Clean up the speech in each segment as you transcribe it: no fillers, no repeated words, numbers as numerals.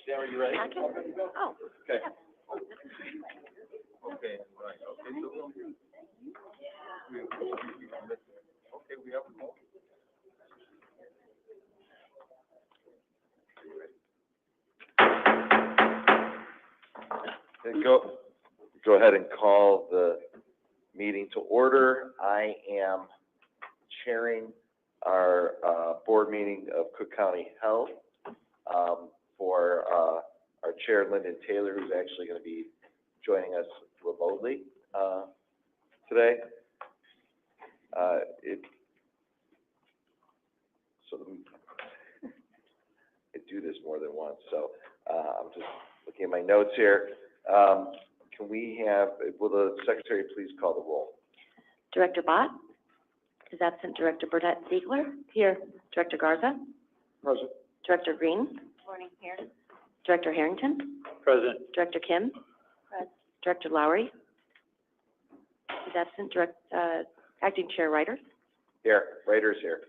Dan, are you ready? Oh. Okay. Okay, right, okay, so we have a call. Go ahead and call the meeting to order. I am chairing our board meeting of Cook County Health for our chair, Lyndon Taylor, who's actually going to be joining us remotely today. I do this more than once, so I'm just looking at my notes here. Can we have, will the secretary please call the roll? Director Bott is absent. Director Burdette Ziegler here. Director Garza. Present. Director Green. Morning, here. Director Harrington. Present. Director Kim. Present. Director Lowry is absent. Acting Chair Ryder. Here, Raiders here.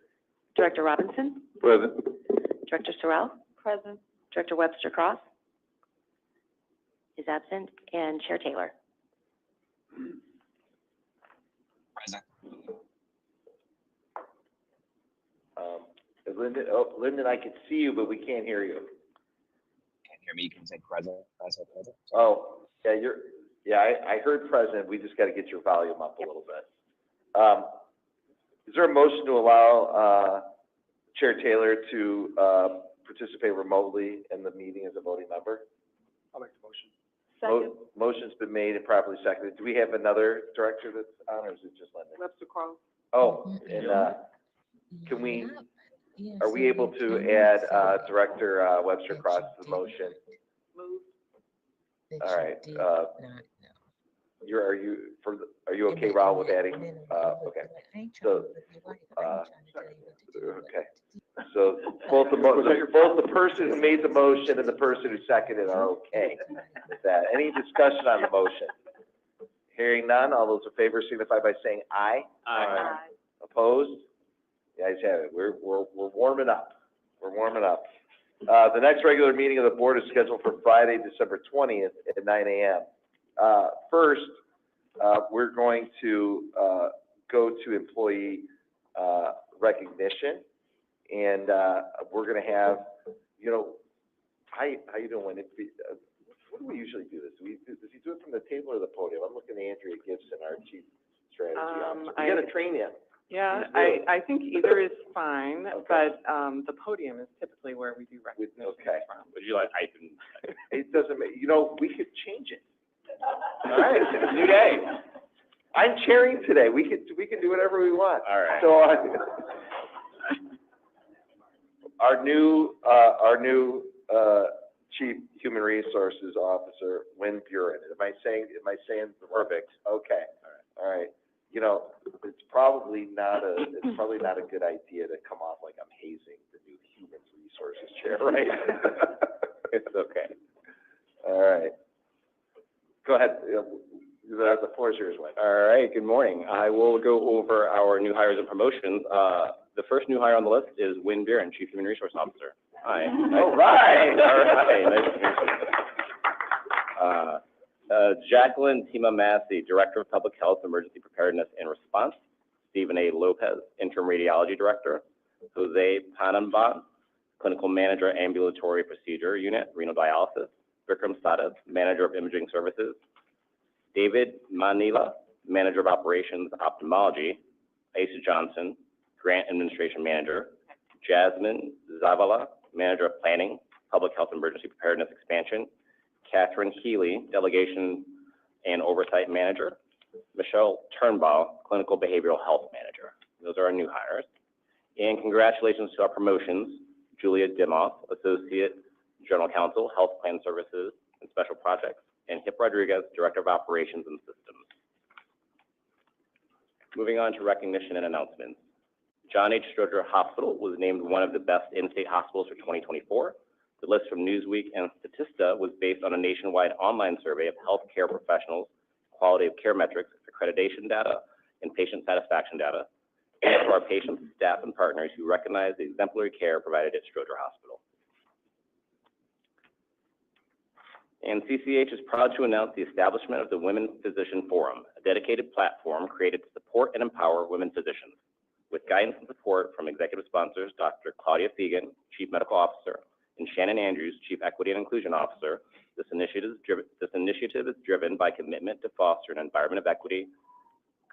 Director Robinson. Present. Director Sorrell. Present. Director Webster Cross is absent, and Chair Taylor. Present. Lyndon, I can see you, but we can't hear you. Can't hear me, you can say present. Oh, yeah, I heard present, we just gotta get your volume up a little bit. Is there a motion to allow, Chair Taylor to, participate remotely in the meeting as a voting member? I'll make the motion. Second. Motion's been made and properly seconded. Do we have another director that's on, or is it just Lyndon? Webster Cross. Oh, and, can we, are we able to add, Director, Webster Cross to the motion? Move. All right, are you okay, Raul, with adding, okay. So, okay. So both the person who made the motion and the person who seconded are okay with that. Any discussion on the motion? Hearing none, all those in favor signify by saying aye. Aye. Opposed? The ayes have it. We're warming up. We're warming up. The next regular meeting of the board is scheduled for Friday, December 20th at 9 a.m. First, we're going to go to employee recognition, and we're going to have, how you doing? What do we usually do this? Does he do it from the table or the podium? I'm looking at Andrea Gibson, our chief strategy officer. We got to train him. Yeah, I think either is fine, Okay. but the podium is typically where we do recognition Okay. from. Would you like, I can, It doesn't make, we could change it. All right, new day. I'm chairing today. We can do whatever we want. all right. So, our new Chief Human Resources Officer, Wynn Buren. Am I saying perfect? Okay. All right. It's probably not a good idea to come off like I'm hazing the new Human Resources Chair, right? It's okay. All right. Go ahead. The floor is yours, Wayne. All right, good morning. I will go over our new hires and promotions. The first new hire on the list is Wynn Buren, Chief Human Resource Officer. Hi. All right. All right, nice to meet you. Jacqueline Tima Massey, Director of Public Health, Emergency Preparedness and Response. Stephen A. Lopez, Interim Radiology Director. Jose Panamban, Clinical Manager, Ambulatory Procedure Unit, Renal Dialysis. Vikram Sadas, Manager of Imaging Services. David Manila, Manager of Operations, Ophthalmology. Asa Johnson, Grant Administration Manager. Jasmine Zavala, Manager of Planning, Public Health Emergency Preparedness Expansion. Catherine Healy, Delegation and Oversight Manager. Michelle Turnbaugh, Clinical Behavioral Health Manager. Those are our new hires. And congratulations to our promotions. Julia Dimoff, Associate General Counsel, Health Plan Services and Special Projects. And Hip Rodriguez, Director of Operations and Systems. Moving on to recognition and announcements. John H. Stroger Hospital was named one of the best in-state hospitals for 2024. The list from Newsweek and Statista was based on a nationwide online survey of healthcare professionals, quality of care metrics, accreditation data, and patient satisfaction data. and to our patients, staff, and partners who recognize the exemplary care provided at Stroger Hospital. And CCH is proud to announce the establishment of the Women Physician Forum, a dedicated platform created to support and empower women physicians. With guidance and support from executive sponsors, Dr. Claudia Fegan, Chief Medical Officer, and Shannon Andrews, Chief Equity and Inclusion Officer, this initiative is driven by commitment to foster an environment of equity,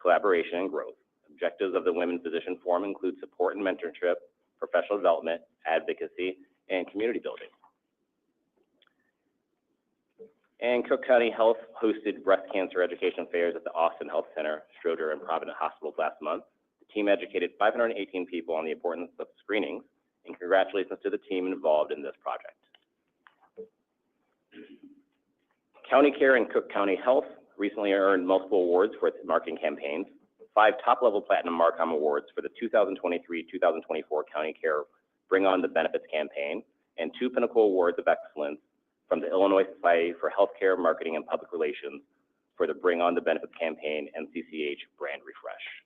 collaboration, and growth. Objectives of the Women Physician Forum include support and mentorship, professional development, advocacy, and community building. And Cook County Health hosted breast cancer education fairs at the Austin Health Center, Stroger, and Providence Hospitals last month. The team educated 518 people on the importance of screenings, and congratulations to the team involved in this project. County Care and Cook County Health recently earned multiple awards for its marketing campaigns. 5 top-level Platinum Marcom Awards for the 2023-2024 County Care Bring On the Benefits campaign, and 2 Pinnacle Awards of Excellence from the Illinois Society for Healthcare Marketing and Public Relations for the Bring On the Benefits campaign and CCH Brand Refresh.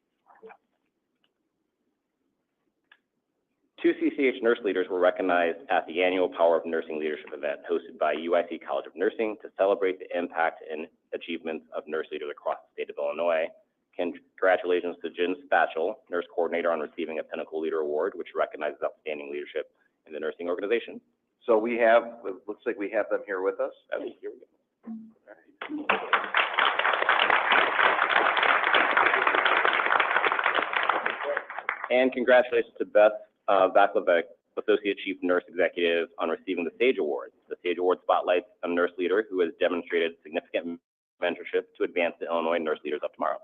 2 CCH nurse leaders were recognized at the annual Power of Nursing Leadership event hosted by UIC College of Nursing to celebrate the impact and achievements of nurse leaders across the state of Illinois. Congratulations to Jen Spatchel, nurse coordinator, on receiving a Pinnacle Leader Award, which recognizes outstanding leadership in the nursing organization. So we have, it looks like we have them here with us. Here we go. And congratulations to Beth Vaklovic, Associate Chief Nurse Executive, on receiving the SAGE Award. The SAGE Award spotlights a nurse leader who has demonstrated significant mentorship to advance the Illinois Nurse Leaders of Tomorrow.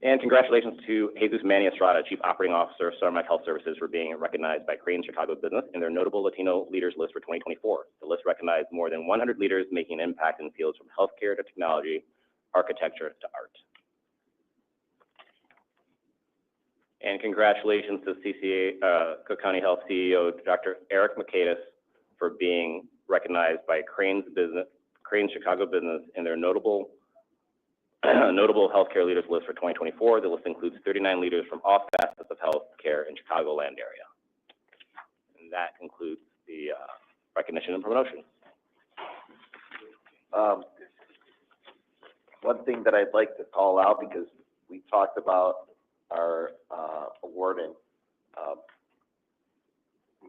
And congratulations to Jesus Manny Estrada, Chief Operating Officer, Starmark Health Services, for being recognized by Crain's Chicago Business in their Notable Latino Leaders list for 2024. The list recognized more than 100 leaders making an impact in fields from healthcare to technology, architecture to art. And congratulations to Cook County Health CEO, Dr. Eric McCadis, for being recognized by Crain's Chicago Business in their Notable Healthcare Leaders list for 2024. The list includes 39 leaders from all facets of healthcare in Chicagoland area. And that concludes the recognition and promotion. One thing that I'd like to call out, because we talked about our award in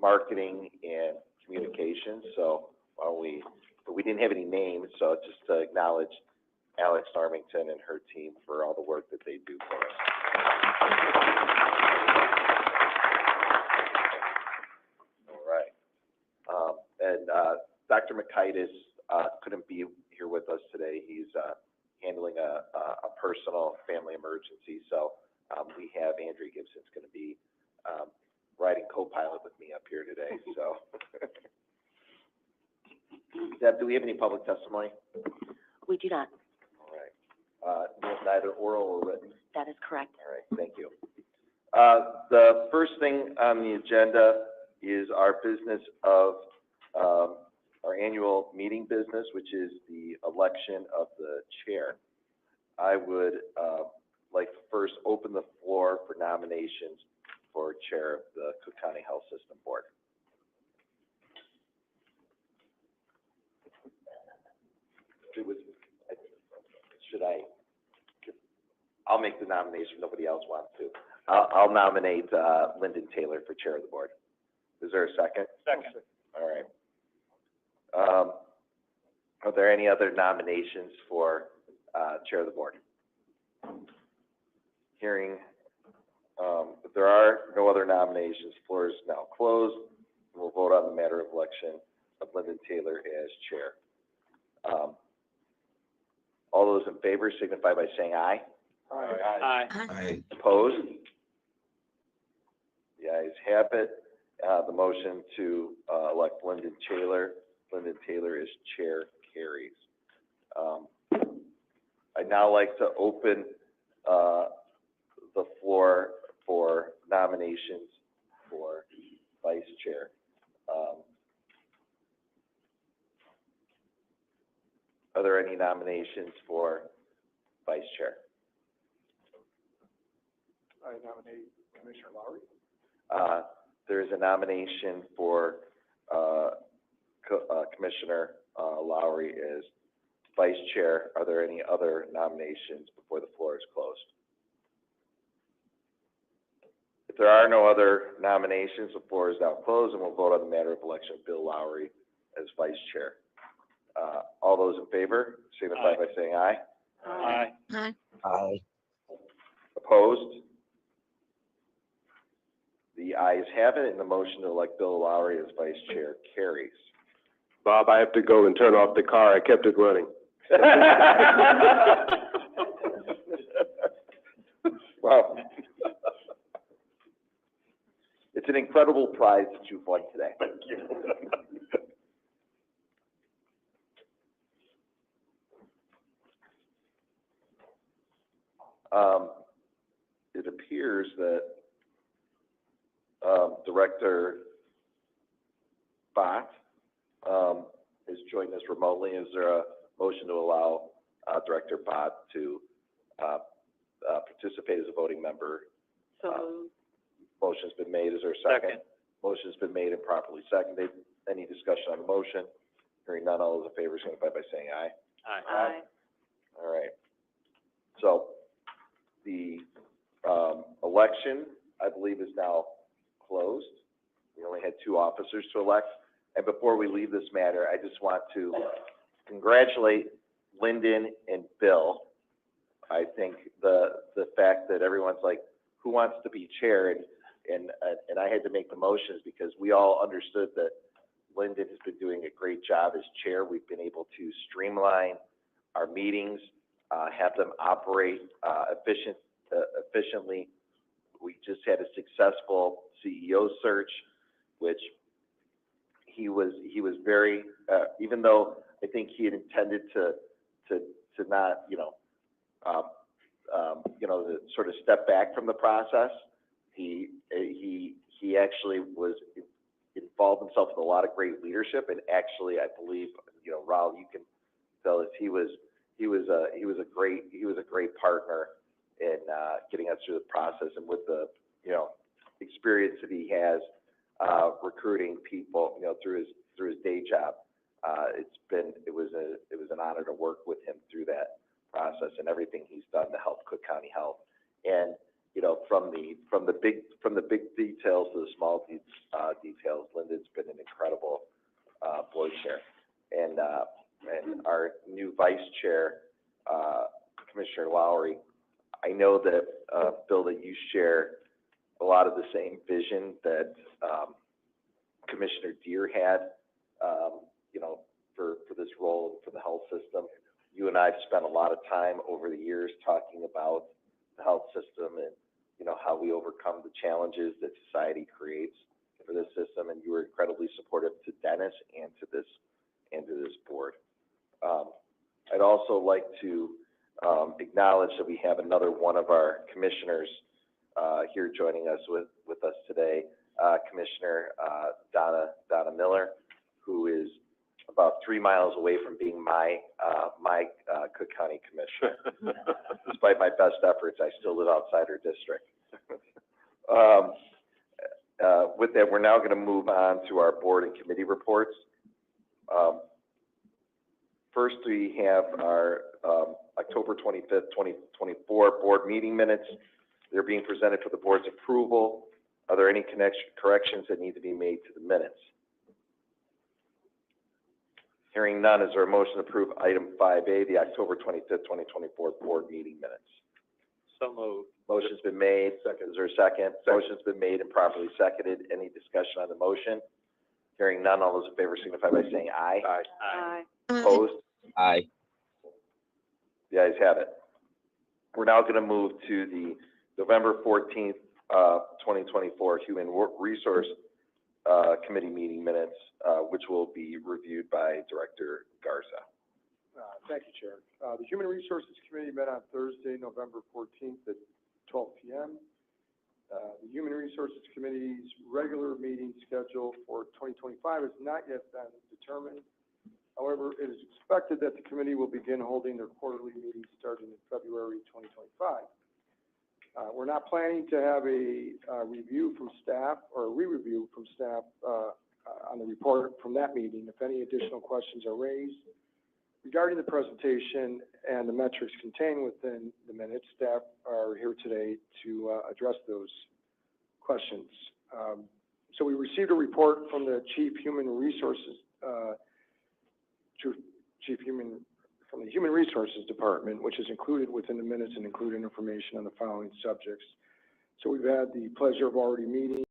marketing and communications, so but we didn't have any names, so just to acknowledge Alex Armington and her team for all the work that they do for us. All right. And Dr. McCadis couldn't be here with us today. He's handling a personal family emergency, so we have Andrea Gibson's going to be riding co-pilot with me up here today. So, Deb, do we have any public testimony? We do not. Neither oral or written. That is correct. All right, thank you. The first thing on the agenda is our business of our annual meeting business, which is the election of the chair. I would like to first open the floor for nominations for chair of the Cook County Health System Board. I'll make the nomination, nobody else wants to. I'll nominate Lyndon Taylor for chair of the board. Is there a second? Second. All right. Are there any other nominations for chair of the board? Hearing, if there are no other nominations, floor is now closed. We'll vote on the matter of election of Lyndon Taylor as chair. All those in favor signify by saying aye. Aye. Aye. Opposed? The ayes have it. The motion to elect Lyndon Taylor as chair carries. I'd now like to open the floor for nominations for vice chair. Are there any nominations for vice chair? I nominate Commissioner Lowry. There is a nomination for, Commissioner, Lowry as vice chair. Are there any other nominations before the floor is closed? If there are no other nominations, the floor is now closed, and we'll vote on the matter of election of Bill Lowry as vice chair. All those in favor, signify by saying aye. Aye. Aye. Aye. Opposed? The ayes have it, and the motion to elect Bill Lowry as vice chair carries. Bob, I have to go and turn off the car. I kept it running. Wow. It's an incredible prize that you've won today. Thank you. It appears that, Director Bott, has joined us remotely. Is there a motion to allow, Director Bott to, participate as a voting member? So, Motion's been made. Is there a second? Motion's been made and properly seconded. Any discussion on the motion? Hearing none, all those in favor signify by saying aye. Aye. All right. So the election, I believe, is now closed. We only had 2 officers to elect. And before we leave this matter, I just want to congratulate Lyndon and Bill. I think the fact that everyone's like, who wants to be chair? And I had to make the motions because we all understood that Lyndon has been doing a great job as chair. We've been able to streamline our meetings, have them operate efficiently. We just had a successful CEO search, which he was very, even though I think he had intended to not, to sort of step back from the process. He actually was involved himself in a lot of great leadership, and actually, I believe, Raul, you can tell us he was a great partner in getting us through the process, and with the experience that he has recruiting people through his day job, it was an honor to work with him through that process and everything he's done to help Cook County Health. And from the big details to the small details, Lyndon's been an incredible board chair, and our new vice chair, Commissioner Lowry. I know that Bill, that you share a lot of the same vision that Commissioner Deere had, for this role for the health system. You and I have spent a lot of time over the years talking about the health system and how we overcome the challenges that society creates for this system, and you were incredibly supportive to Dennis and to this board. I'd also like to acknowledge that we have another one of our commissioners here joining us with us today, Commissioner Donna Miller, who is about 3 miles away from being my Cook County commissioner. Despite my best efforts, I still live outside her district. With that, we're now going to move on to our board and committee reports. First, we have our October 25th, 2024 board meeting minutes. They're being presented for the board's approval. Are there any corrections that need to be made to the minutes? Hearing none, is there a motion to approve item 5A, the October 25th, 2024 board meeting minutes? So moved. Motion's been made. Second. Is there a second? Motion's been made and properly seconded. Any discussion on the motion? Hearing none, all those in favor signify by saying aye. Aye. Aye. Opposed? Aye. The ayes have it. We're now going to move to the November 14th, 2024 Human Resource Committee meeting minutes, which will be reviewed by Director Garza. Thank you, Chair. The Human Resources Committee met on Thursday, November 14th at 12 p.m. The Human Resources Committee's regular meeting schedule for 2025 has not yet been determined. However, it is expected that the committee will begin holding their quarterly meetings starting in February 2025. We're not planning to have a review from staff or a re-review from staff on the report from that meeting. If any additional questions are raised regarding the presentation and the metrics contained within the minutes, staff are here today to address those questions. So we received a report from the from the Human Resources Department, which is included within the minutes and included information on the following subjects. So we've had the pleasure of already meeting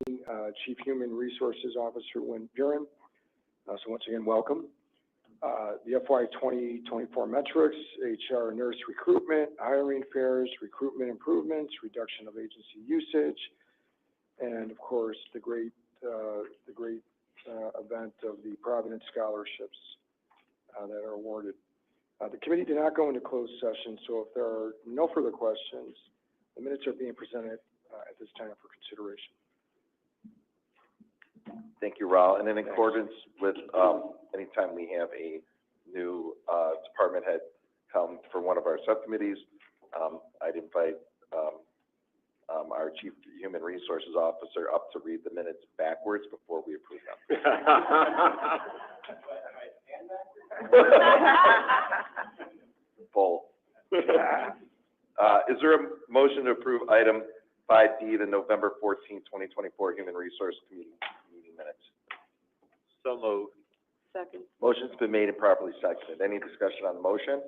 Chief Human Resources Officer Wynn Buren. So once again, welcome. The FY 2024 metrics, HR nurse recruitment, hiring fairs, recruitment improvements, reduction of agency usage, and of course the great event of the Providence Scholarships that are awarded. The committee did not go into closed session, so if there are no further questions, the minutes are being presented at this time for consideration. Thank you, Raul. And in accordance with, anytime we have a new, department head come for one of our subcommittees, I'd invite, our Chief Human Resources Officer up to read the minutes backwards before we approve them. Both. Is there a motion to approve item 5D, the November 14, 2024 Human Resource Committee meeting minutes? So moved. Second. Motion's been made and properly seconded. Any discussion on the motion?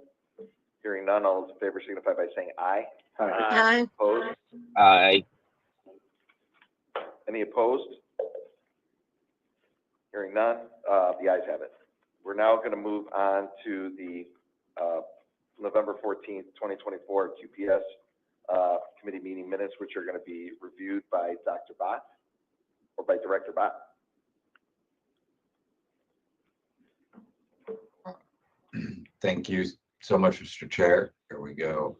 Hearing none, all those in favor signify by saying aye. Aye. Opposed? Aye. Any opposed? Hearing none, the ayes have it. We're now going to move on to the November 14th, 2024 QPS committee meeting minutes, which are going to be reviewed by Dr. Bott or by Director Bott. Thank you so much, Mr. Chair. Here we go.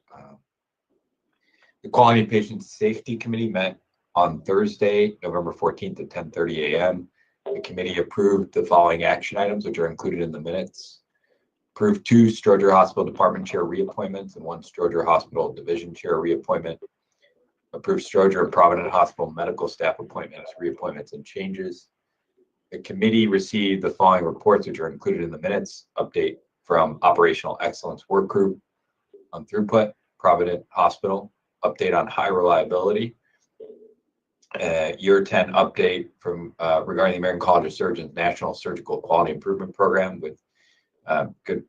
The Quality and Patient Safety Committee met on Thursday, November 14th at 10:30 a.m. The committee approved the following action items, which are included in the minutes. Approved 2 Stroger Hospital Department Chair reappointments and 1 Stroger Hospital Division Chair reappointment. Approved Stroger and Provident Hospital medical staff appointments, reappointments, and changes. The committee received the following reports, which are included in the minutes. Update from Operational Excellence Work Group on throughput, Provident Hospital. Update on high reliability. Year 10 update from regarding the American College of Surgeons National Surgical Quality Improvement Program with good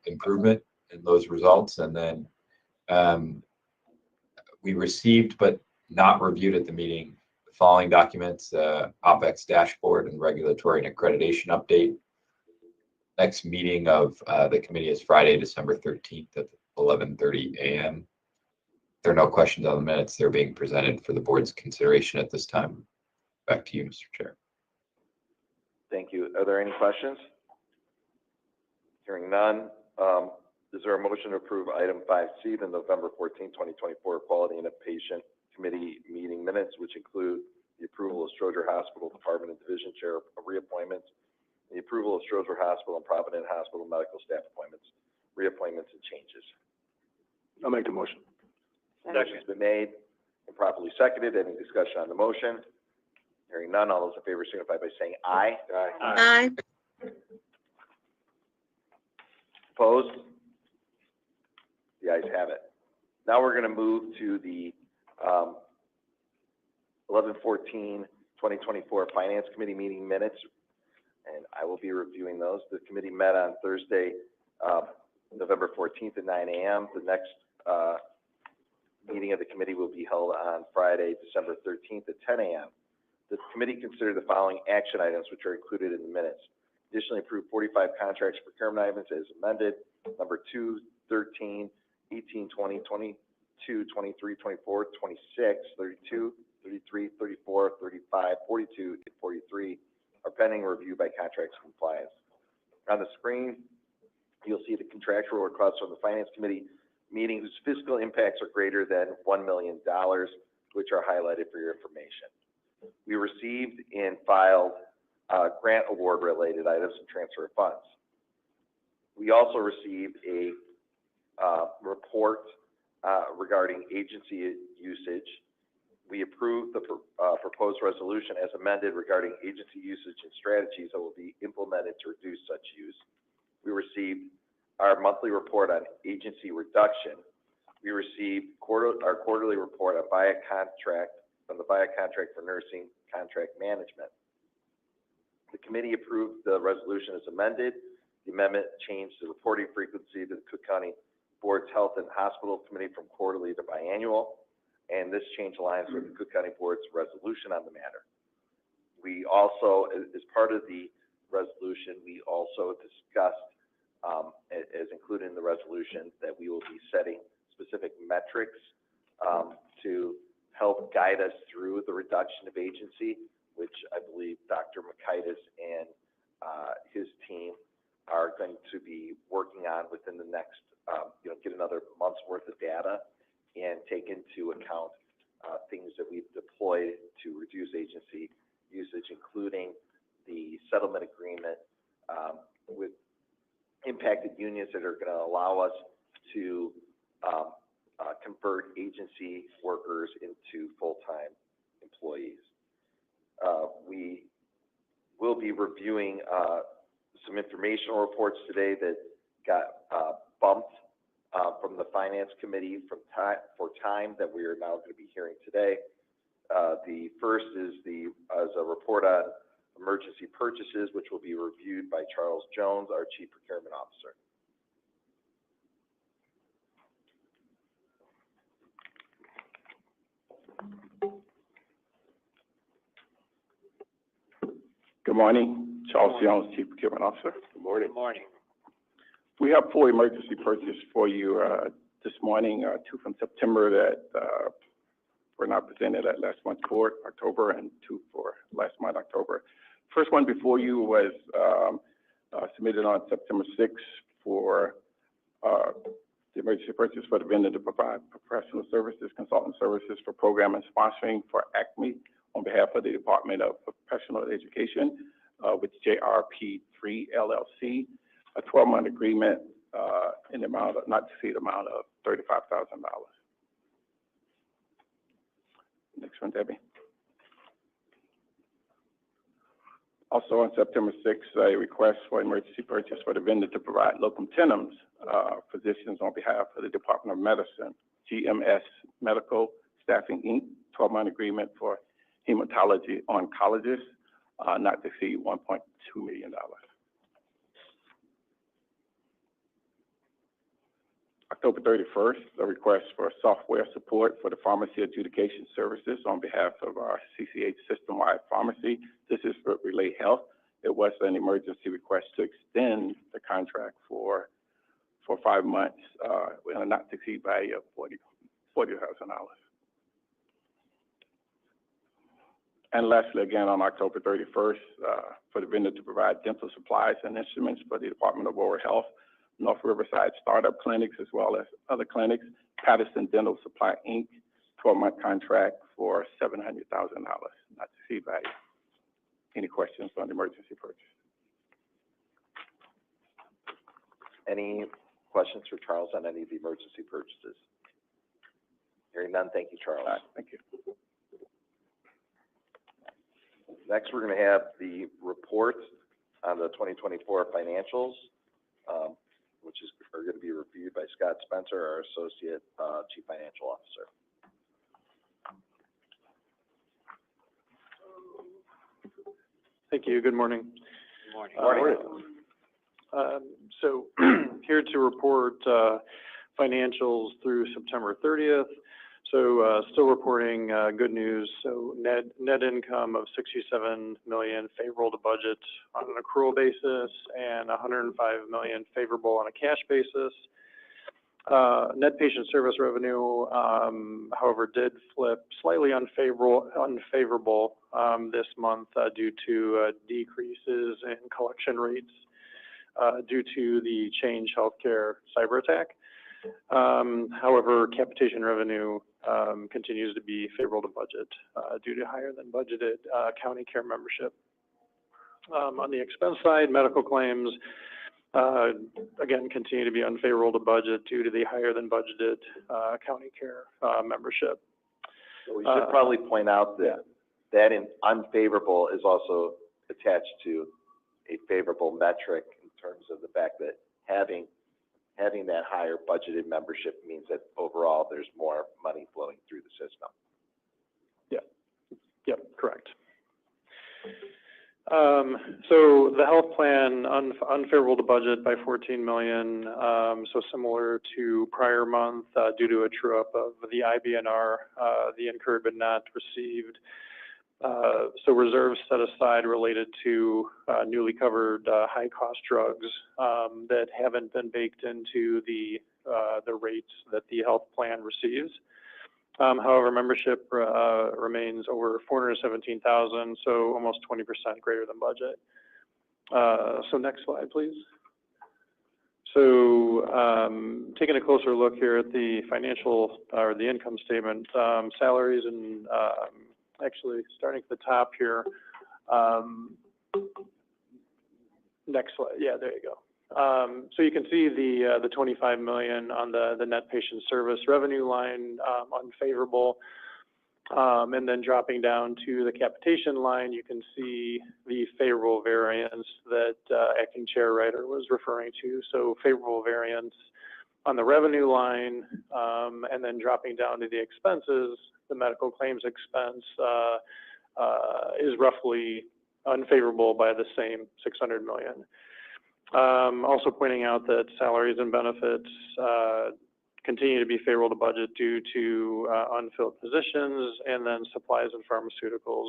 improvement in those results. And then we received but not reviewed at the meeting the following documents: OpEx dashboard and regulatory and accreditation update. Next meeting of the committee is Friday, December 13th at 11:30 a.m. If there are no questions on the minutes, they're being presented for the board's consideration at this time. Back to you, Mr. Chair. Thank you. Are there any questions? Hearing none, is there a motion to approve item 5C, the November 14, 2024 Quality and Patient Committee meeting minutes, which include the approval of Stroger Hospital Department and Division Chair reappointments, the approval of Stroger Hospital and Provident Hospital medical staff appointments, reappointments, and changes? I'll make the motion. Motion's been made and properly seconded. Any discussion on the motion? Hearing none, all those in favor signify by saying aye. Aye. Opposed? The ayes have it. Now we're going to move to the 11/14/2024 Finance Committee meeting minutes, and I will be reviewing those. The committee met on Thursday, November 14th at 9 a.m. The next meeting of the committee will be held on Friday, December 13th at 10 a.m. The committee considered the following action items, which are included in the minutes. Additionally, approved 45 contracts for procurement items as amended. Number 2, 13, 18, 20, 22, 23, 24, 26, 32, 33, 34, 35, 42, and 43 are pending review by contracts compliance. On the screen, you'll see the contractual requests from the Finance Committee meeting whose fiscal impacts are greater than $1 million, which are highlighted for your information. We received and filed grant award related items and transfer of funds. We also received a report regarding agency usage. We approved the proposed resolution as amended regarding agency usage and strategies that will be implemented to reduce such use. We received our monthly report on agency reduction. We received our quarterly report on from the VIA contract for nursing contract management. The committee approved the resolution as amended. The amendment changed the reporting frequency to the Cook County Board's Health and Hospital Committee from quarterly to biannual, and this change aligns with the Cook County Board's resolution on the matter. We also, as part of the resolution, we also discussed, as included in the resolution, that we will be setting specific metrics to help guide us through the reduction of agency, which I believe Dr. Makaitis and his team are going to be working on within the next, get another month's worth of data and take into account things that we've deployed to reduce agency usage, including the settlement agreement with impacted unions that are going to allow us to convert agency workers into full-time employees. We will be reviewing some informational reports today that got bumped from the Finance Committee for time that we are now going to be hearing today. The first is a report on emergency purchases, which will be reviewed by Charles Jones, our Chief Procurement Officer. Good morning, Charles Jones, Chief Procurement Officer. Good morning. Good morning. We have 4 emergency purchases for you this morning, 2 from September that were not presented at last month's court, October, and 2 for last month, October. First one before you was submitted on September 6th for the emergency purchase for the vendor to provide professional services, consultant services for program and sponsoring for ACME on behalf of the Department of Professional Education with JRP3 LLC, a 12-month agreement in the amount of, not to exceed amount of $35,000. Next one, Debbie. Also on September 6th, a request for emergency purchase for the vendor to provide locum tenens physicians on behalf of the Department of Medicine, GMS Medical Staffing, Inc., 12-month agreement for hematology oncologists, not to exceed $1.2 million. October 31st, a request for software support for the pharmacy adjudication services on behalf of our CCH system-wide pharmacy. This is for Relay Health. It was an emergency request to extend the contract for 5 months with a not to exceed value of $40,000. And lastly, again, on October 31st, for the vendor to provide dental supplies and instruments for the Department of Oral Health, North Riverside Startup Clinics, as well as other clinics, Patterson Dental Supply, Inc., 12-month contract for $700,000, not to exceed value. Any questions on the emergency purchase? Any questions for Charles on any of the emergency purchases? Hearing none, thank you, Charles. All right, thank you. Next, we're going to have the report on the 2024 financials, which are going to be reviewed by Scott Spencer, our Associate Chief Financial Officer. Thank you. Good morning. Good morning. Morning. So here to report financials through September 30th. So still reporting good news. So net income of $67 million favorable to budget on an accrual basis and $105 million favorable on a cash basis. Net patient service revenue, however, did flip slightly unfavorable this month due to decreases in collection rates due to the Change Healthcare cyber attack. However, capitation revenue continues to be favorable to budget due to higher than budgeted county care membership. On the expense side, medical claims again, continue to be unfavorable to budget due to the higher than budgeted, county care, membership. So we should probably point out that that in unfavorable is also attached to a favorable metric in terms of the fact that having that higher budgeted membership means that overall there's more money flowing through the system. Yep, correct. So the health plan, unfavorable to budget by 14 million, so similar to prior month, due to a true-up of the IBNR, the incurred but not received. So reserves set aside related to, newly covered, high-cost drugs, that haven't been baked into the rates that the health plan receives. However, membership remains over 417,000, so almost 20% greater than budget. So next slide, please. So taking a closer look here at the financial or the income statement, salaries and actually starting at the top here. Next slide. Yeah, there you go. So you can see the 25 million on the net patient service revenue line, unfavorable. And then dropping down to the capitation line, you can see the favorable variance that Acting Chair Ryder was referring to. So favorable variance on the revenue line, and then dropping down to the expenses, the medical claims expense is roughly unfavorable by the same 600 million. Also pointing out that salaries and benefits continue to be favorable to budget due to unfilled positions, and then supplies and pharmaceuticals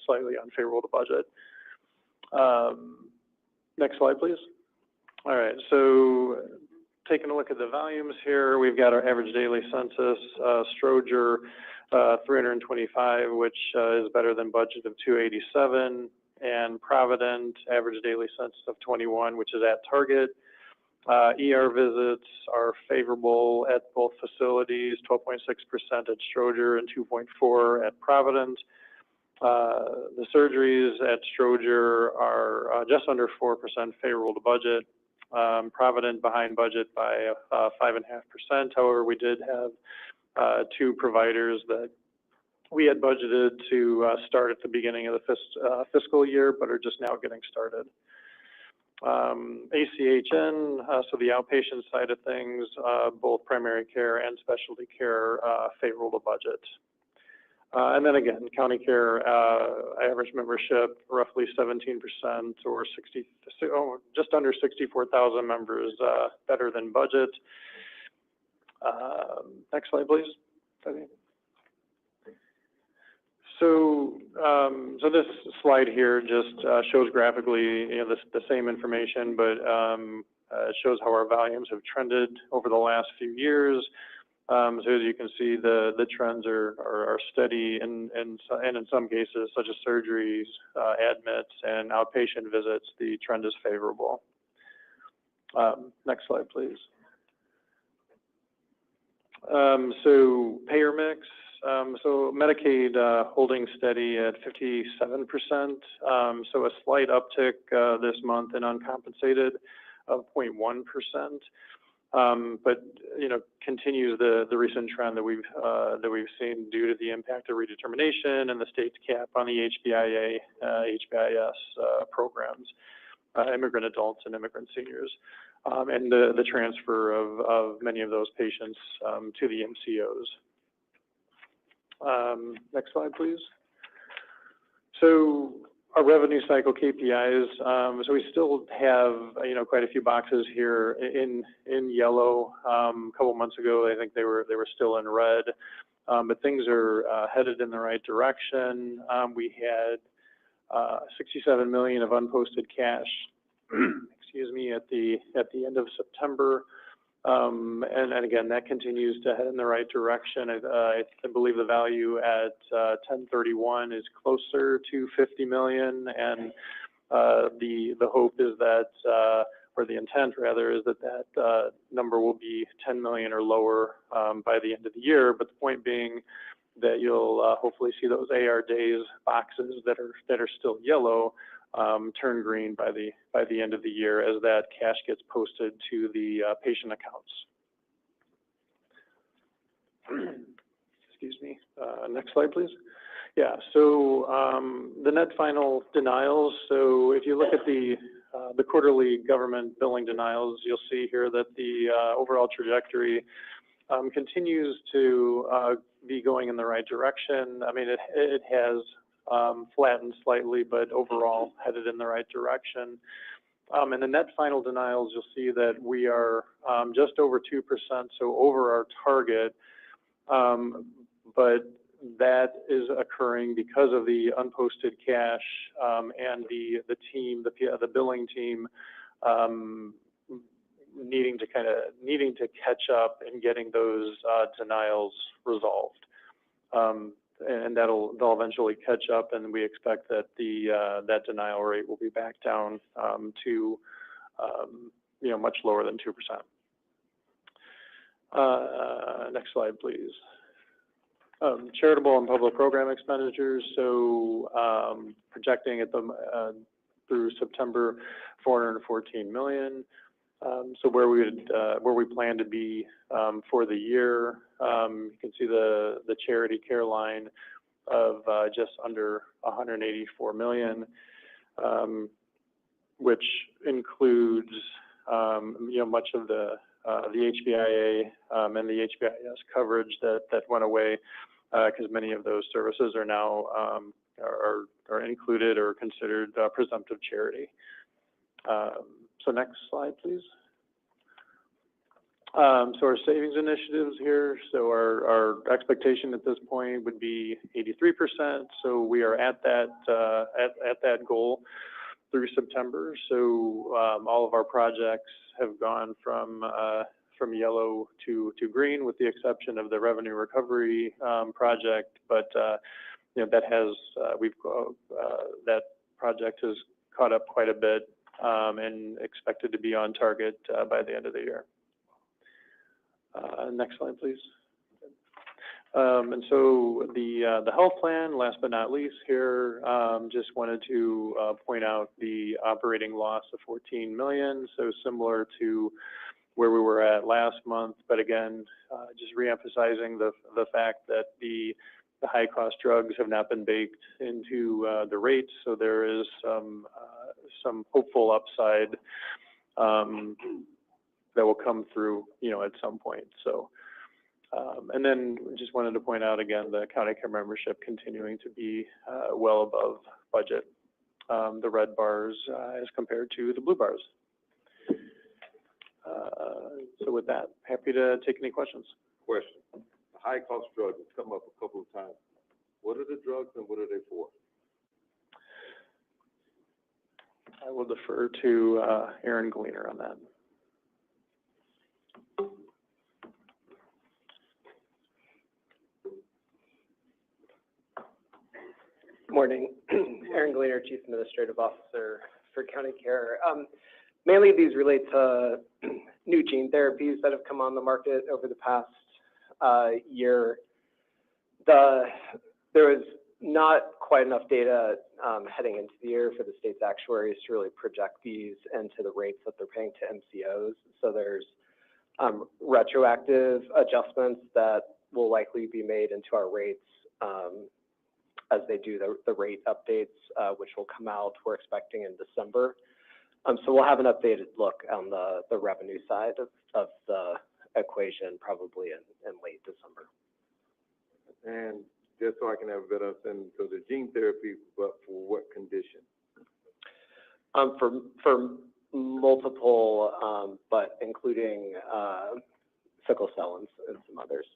slightly unfavorable to budget. Next slide, please. All right, so taking a look at the volumes here, we've got our average daily census, Stroger 325, which is better than budget of 287. And Provident, average daily census of 21, which is at target. ER visits are favorable at both facilities, 12.6% at Stroger and 2.4% at Provident. The surgeries at Stroger are just under 4% favorable to budget. Provident behind budget by 5.5%. However, we did have two providers that we had budgeted to start at the beginning of the fiscal year, but are just now getting started. ACHN, so the outpatient side of things, both primary care and specialty care, favorable to budget. And then again, county care, average membership, roughly 17% or just under 64,000 members, better than budget. Next slide, please. So, so this slide here just shows graphically, the same information, but it shows how our volumes have trended over the last few years. So as you can see, the trends are steady, and in some cases, such as surgeries, admits, and outpatient visits, the trend is favorable. Next slide, please. So payer mix. So Medicaid holding steady at 57%, so a slight uptick this month in uncompensated of 0.1%, but continues the recent trend that we've seen due to the impact of redetermination and the state's cap on the HBIA, HBIS programs, immigrant adults and immigrant seniors, and the transfer of many of those patients to the MCOs. Next slide, please. So our revenue cycle KPIs, so we still have, quite a few boxes here in yellow. A couple months ago, I think they were still in red, but things are headed in the right direction. We had 67 million of unposted cash, excuse me, at the end of September. And again, that continues to head in the right direction. I believe the value at 10/31 is closer to 50 million, and the hope is that, or the intent rather, is that number will be 10 million or lower by the end of the year. But the point being that you'll hopefully see those AR days boxes that are still yellow turn green by the end of the year as that cash gets posted to the patient accounts. Excuse me. Next slide, please. Yeah, so the net final denials. So if you look at the quarterly government billing denials, you'll see here that the overall trajectory continues to be going in the right direction. I mean, it has flattened slightly, but overall headed in the right direction. And the net final denials, you'll see that we are just over 2%, so over our target. But that is occurring because of the unposted cash and the team, the billing team, needing to catch up and getting those denials resolved. And they'll eventually catch up, and we expect that that denial rate will be back down to much lower than 2%. Next slide, please. Charitable and public program expenditures. So projecting at through September, $414 million. So where we plan to be for the year, you can see the charity care line of just under $184 million, which includes much of the HBIA and the HBIS coverage that went away because many of those services are now are included or considered presumptive charity. So next slide, please. So our savings initiatives here. So our expectation at this point would be 83%. So we are at that goal through September. So all of our projects have gone from yellow to green, with the exception of the revenue recovery project. But that project has caught up quite a bit and expected to be on target by the end of the year. Next slide, please. And so the health plan, last but not least here, just wanted to point out the operating loss of $14 million, so similar to where we were at last month. But again, just reemphasizing the fact that the high-cost drugs have not been baked into the rates, so there is some hopeful upside that will come through, at some point. So, and then just wanted to point out again the county care membership continuing to be well above budget, the red bars as compared to the blue bars. So with that, happy to take any questions. Question. The high-cost drug has come up a couple of times. What are the drugs and what are they for? I will defer to Aaron Gleaner on that. Morning. Aaron Gleaner, Chief Administrative Officer for County Care. Mainly these relate to new gene therapies that have come on the market over the past year. There was not quite enough data heading into the year for the state's actuaries to really project these into the rates that they're paying to MCOs. So there's retroactive adjustments that will likely be made into our rates as they do the rate updates, which will come out, we're expecting in December. So we'll have an updated look on the revenue side of the equation probably in late December. And just so I can have a better understanding, so the gene therapy, but for what condition? For multiple, but including sickle cell and some others.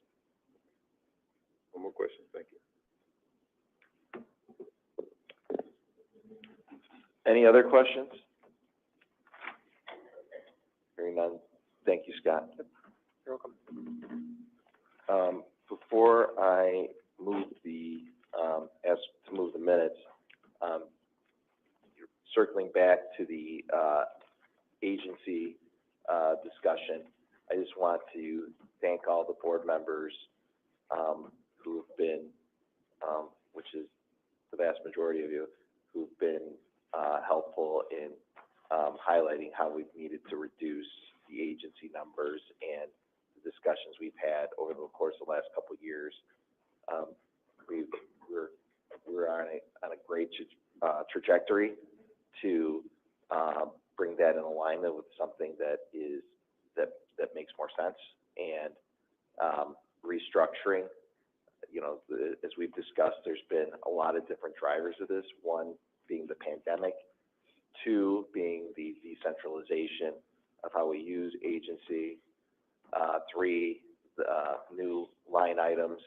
One more question, thank you. Any other questions? Hearing none. Thank you, Scott. You're welcome. Before I move ask to move the minutes, you're circling back to the agency discussion. I just want to thank all the board members who have been, which is the vast majority of you, who've been helpful in highlighting how we've needed to reduce the agency numbers and the discussions we've had over the course of the last couple of years. We're on a great trajectory to bring that in alignment with something that makes more sense, and restructuring. As we've discussed, there's been a lot of different drivers of this. One being the pandemic, two being the decentralization of how we use agency, three, new line items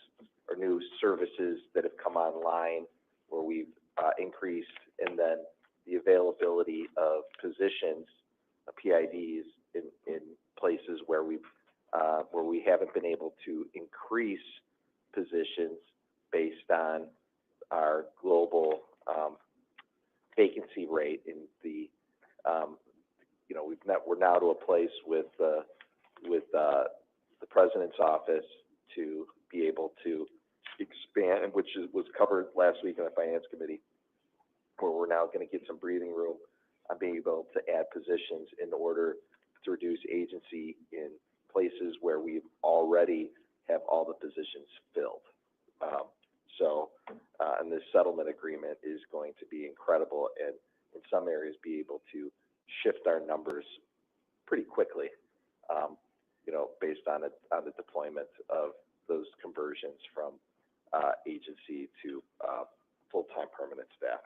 or new services that have come online where we've increased, and then the availability of positions, PIDs, in places where we haven't been able to increase positions based on our global vacancy rate. In the we're now to a place with the president's office to be able to expand, which was covered last week in the finance committee, where we're now going to get some breathing room on being able to add positions in order to reduce agency in places where we already have all the positions filled. And this settlement agreement is going to be incredible, and in some areas be able to shift our numbers pretty quickly, based on the deployment of those conversions from agency to full-time permanent staff.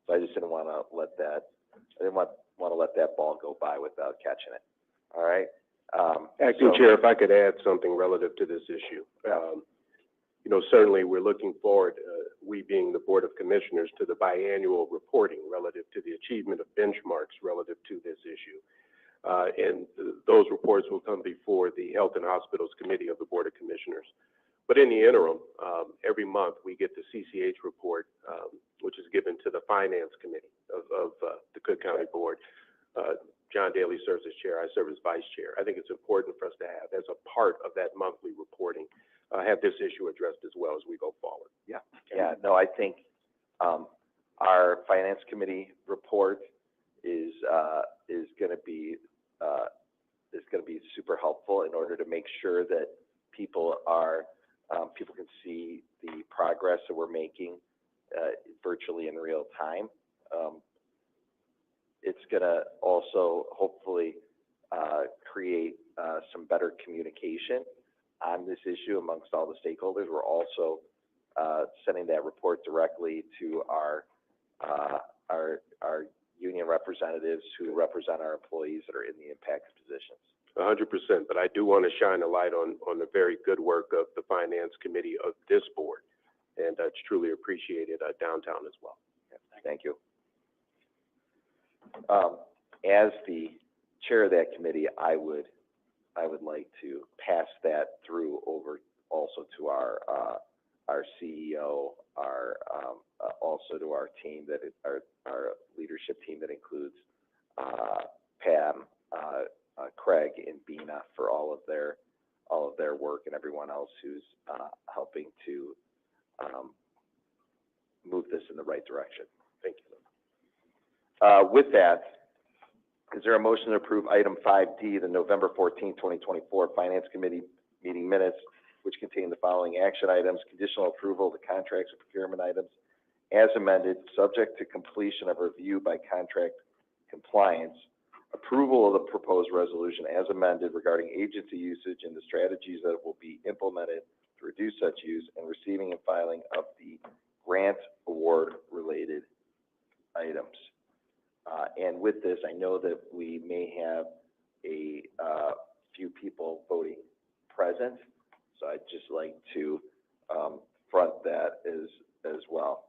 So I just didn't want to let that ball go by without catching it. All right. Acting Chair, if I could add something relative to this issue. Certainly we're looking forward, we being the Board of Commissioners, to the biannual reporting relative to the achievement of benchmarks relative to this issue. And those reports will come before the Health and Hospitals Committee of the Board of Commissioners. But in the interim, every month we get the CCH report, which is given to the Finance Committee of the Cook County Board. John Daly serves as chair, I serve as vice chair. I think it's important for us to have, as a part of that monthly reporting, have this issue addressed as well as we go forward. Yeah. Yeah. No, I think our Finance Committee report is going to be super helpful in order to make sure that people can see the progress that we're making virtually in real time. It's going to also hopefully create some better communication on this issue amongst all the stakeholders. We're also sending that report directly to our union representatives who represent our employees that are in the impacted positions. 100%, but I do want to shine a light on the very good work of the Finance Committee of this board, and it's truly appreciated downtown as well. Thank you. As the chair of that committee, I would like to pass that through over also to our CEO, also to our team our leadership team that includes Pam, Craig, and Bina for all of their work, and everyone else who's helping to move this in the right direction. Thank you. With that, is there a motion to approve item 5D, the November 14, 2024 Finance Committee meeting minutes, which contain the following action items: conditional approval of the contracts and procurement items as amended, subject to completion of review by contract compliance, approval of the proposed resolution as amended regarding agency usage and the strategies that will be implemented to reduce such use, and receiving and filing of the grant award related items. And with this, I know that we may have a few people voting present, so I'd just like to front that as well.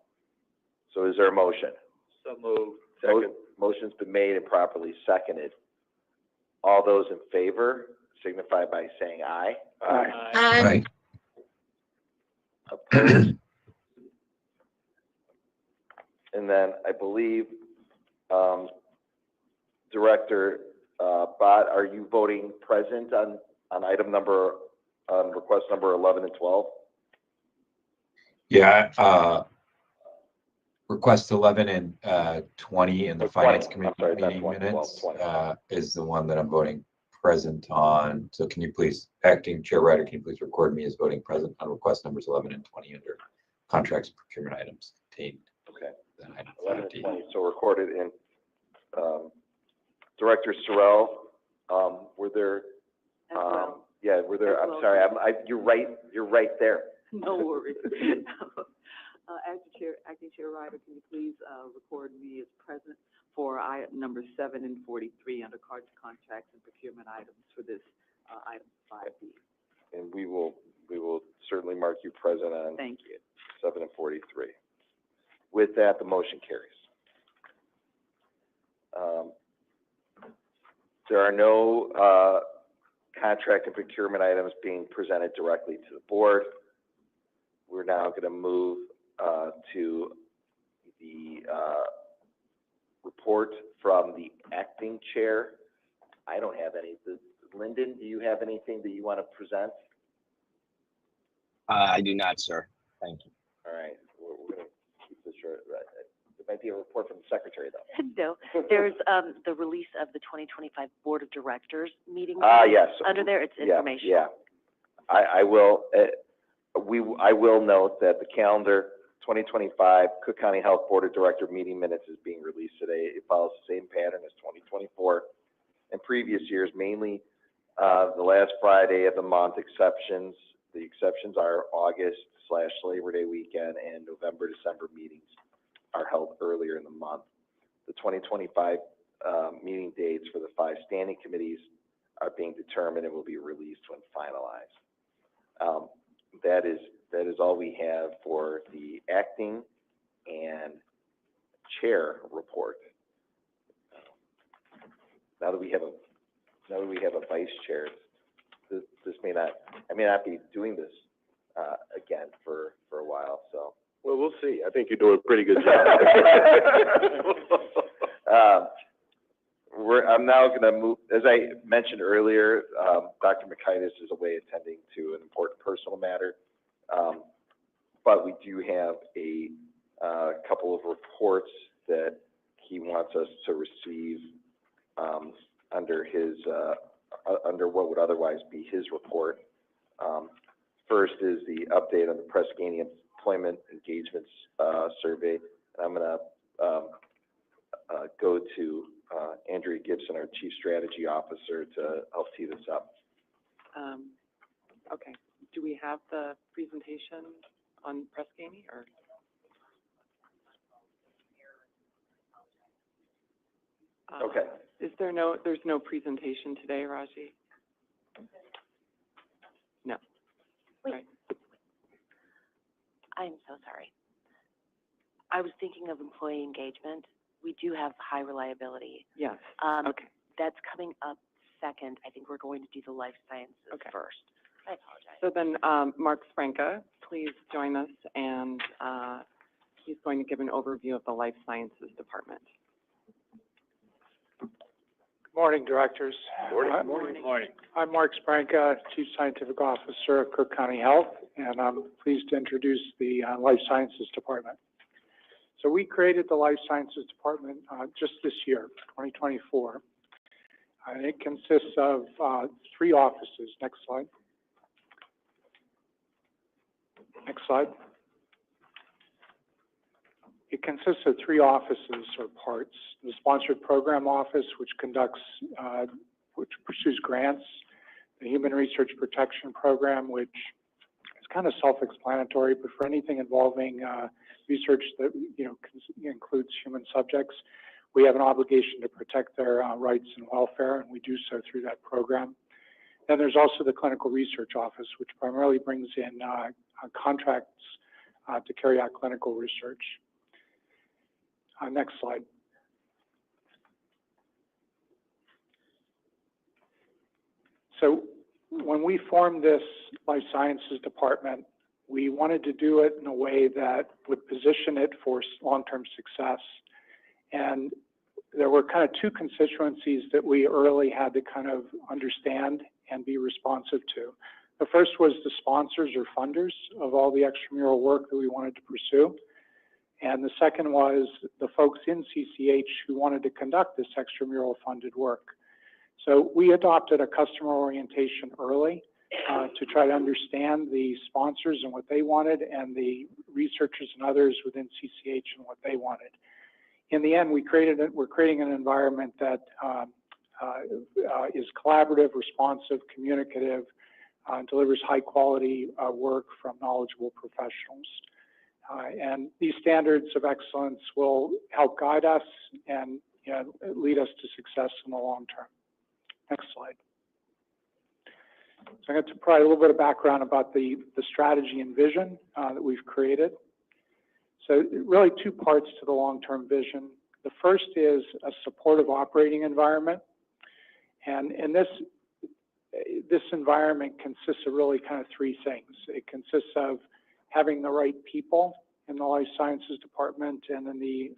So is there a motion? So moved. Second. Motion's been made and properly seconded. All those in favor signify by saying aye. Aye. Aye. Opposed? And then I believe, Director Bott, are you voting present on item number, request number 11 and 12? Yeah, request 11 and 20 in the 20, Finance I'm Committee sorry, not meeting 20, minutes 20. is the one that I'm voting present on. So can you please, Acting Chair Ryder, can you please record me as voting present on request numbers 11 and 20 under contracts and procurement items contained? Okay. in item 11 and 5D. 20, so recorded in, Director Sorrell, were there, As well. yeah, were there, As I'm well. sorry, you're right there. No worries. Acting Chair Ryder, can you please, record me as present for item number 7 and 43 under contracts and procurement items for this, item 5D? And we will certainly mark you present on Thank you. 7 and 43. With that, the motion carries. There are no contract and procurement items being presented directly to the board. We're now going to move to the report from the acting chair. I don't have any. Lyndon, do you have anything that you want to present? I do not, sir. Thank you. All right, we're going to keep this short. There might be a report from the secretary, though. No, there's, the release of the 2025 Board of Directors meeting. Yes. Under there, it's information. Yeah. I will note that the calendar 2025 Cook County Health Board of Director meeting minutes is being released today. It follows the same pattern as 2024 and previous years, mainly the last Friday of the month exceptions. The exceptions are August/Labor Day weekend and November-December meetings are held earlier in the month. The 2025 meeting dates for the 5 standing committees are being determined and will be released when finalized. That is all we have for the acting and chair report. Now that we have a vice chair, I may not be doing this again for a while. So. Well, we'll see. I think you're doing a pretty good job. I'm now going to move, as I mentioned earlier, Dr. Mikitis is away attending to an important personal matter. But we do have a couple of reports that he wants us to receive under what would otherwise be his report. First is the update on the Prescani Employment Engagements Survey. And I'm going to go to Andrea Gibson, our Chief Strategy Officer, to help tee this up. Okay. Do we have the presentation on Prescani or? Okay. There's no presentation today, Raji? No. Wait. Right. I'm so sorry. I was thinking of employee engagement. We do have high reliability. Yes. Okay. That's coming up second. I think we're going to do the life sciences first. I apologize. So then, Mark Spranka, please join us, and he's going to give an overview of the Life Sciences Department. Good morning, directors. Morning. I'm Mark Spranka, Chief Scientific Officer of Cook County Health, and I'm pleased to introduce the Life Sciences Department. So we created the Life Sciences Department just this year, 2024. And it consists of 3 offices. Next slide. Next slide. It consists of 3 offices or parts. The Sponsored Program Office, which pursues grants. The Human Research Protection Program, which is kind of self-explanatory, but for anything involving research that includes human subjects, we have an obligation to protect their rights and welfare, and we do so through that program. Then there's also the Clinical Research Office, which primarily brings in contracts to carry out clinical research. Next slide. So when we formed this Life Sciences Department, we wanted to do it in a way that would position it for long-term success. And there were kind of 2 constituencies that we early had to kind of understand and be responsive to. The first was the sponsors or funders of all the extramural work that we wanted to pursue. And the second was the folks in CCH who wanted to conduct this extramural funded work. So we adopted a customer orientation early to try to understand the sponsors and what they wanted, and the researchers and others within CCH and what they wanted. In the end, we're creating an environment that is collaborative, responsive, communicative, delivers high quality work from knowledgeable professionals. And these standards of excellence will help guide us and lead us to success in the long term. Next slide. So I'm going to provide a little bit of background about the strategy and vision that we've created. So really two parts to the long-term vision. The first is a supportive operating environment. And this environment consists of really kind of three things. It consists of having the right people in the life sciences department and in the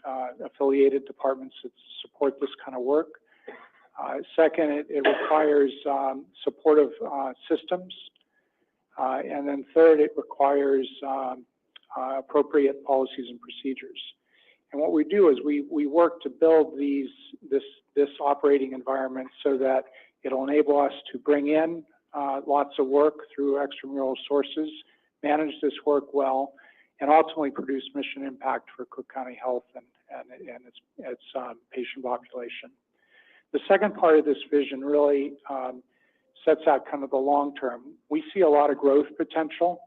affiliated departments that support this kind of work. Second, it requires supportive systems. And then third, it requires appropriate policies and procedures. And what we do is we work to build this operating environment so that it'll enable us to bring in lots of work through extramural sources, manage this work well, and ultimately produce mission impact for Cook County Health and its patient population. The second part of this vision really sets out kind of the long term. We see a lot of growth potential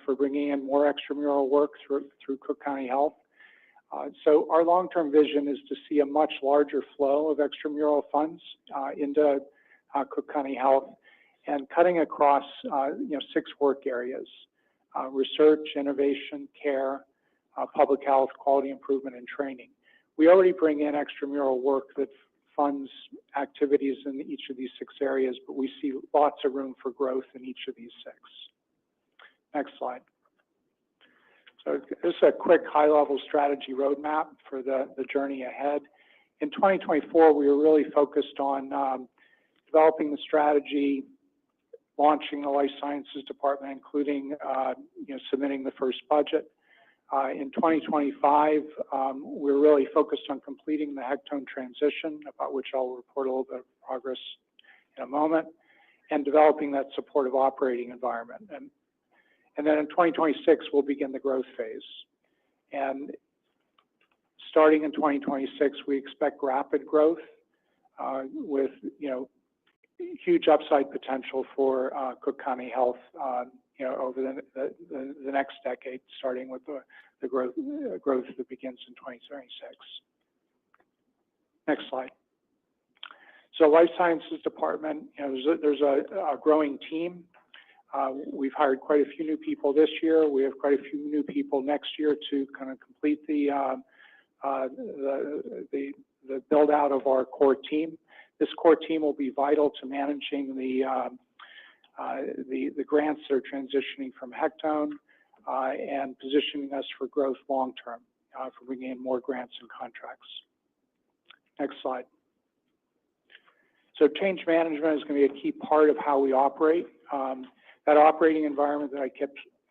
for bringing in more extramural work through Cook County Health. So our long-term vision is to see a much larger flow of extramural funds into Cook County Health and cutting across 6 work areas: research, innovation, care, public health, quality improvement, and training. We already bring in extramural work that funds activities in each of these 6 areas, but we see lots of room for growth in each of these 6. Next slide. So this is a quick high-level strategy roadmap for the journey ahead. In 2024, we were really focused on developing the strategy, launching the life sciences department, including submitting the first budget. In 2025, we're really focused on completing the Hectone transition, about which I'll report a little bit of progress in a moment, and developing that supportive operating environment. And then in 2026, we'll begin the growth phase. And starting in 2026, we expect rapid growth with huge upside potential for Cook County Health over the next decade, starting with the growth that begins in 2036. Next slide. So life sciences department, there's a growing team. We've hired quite a few new people this year. We have quite a few new people next year to kind of complete the build out of our core team. This core team will be vital to managing the grants that are transitioning from Hectone and positioning us for growth long term, for bringing in more grants and contracts. Next slide. So change management is going to be a key part of how we operate. That operating environment that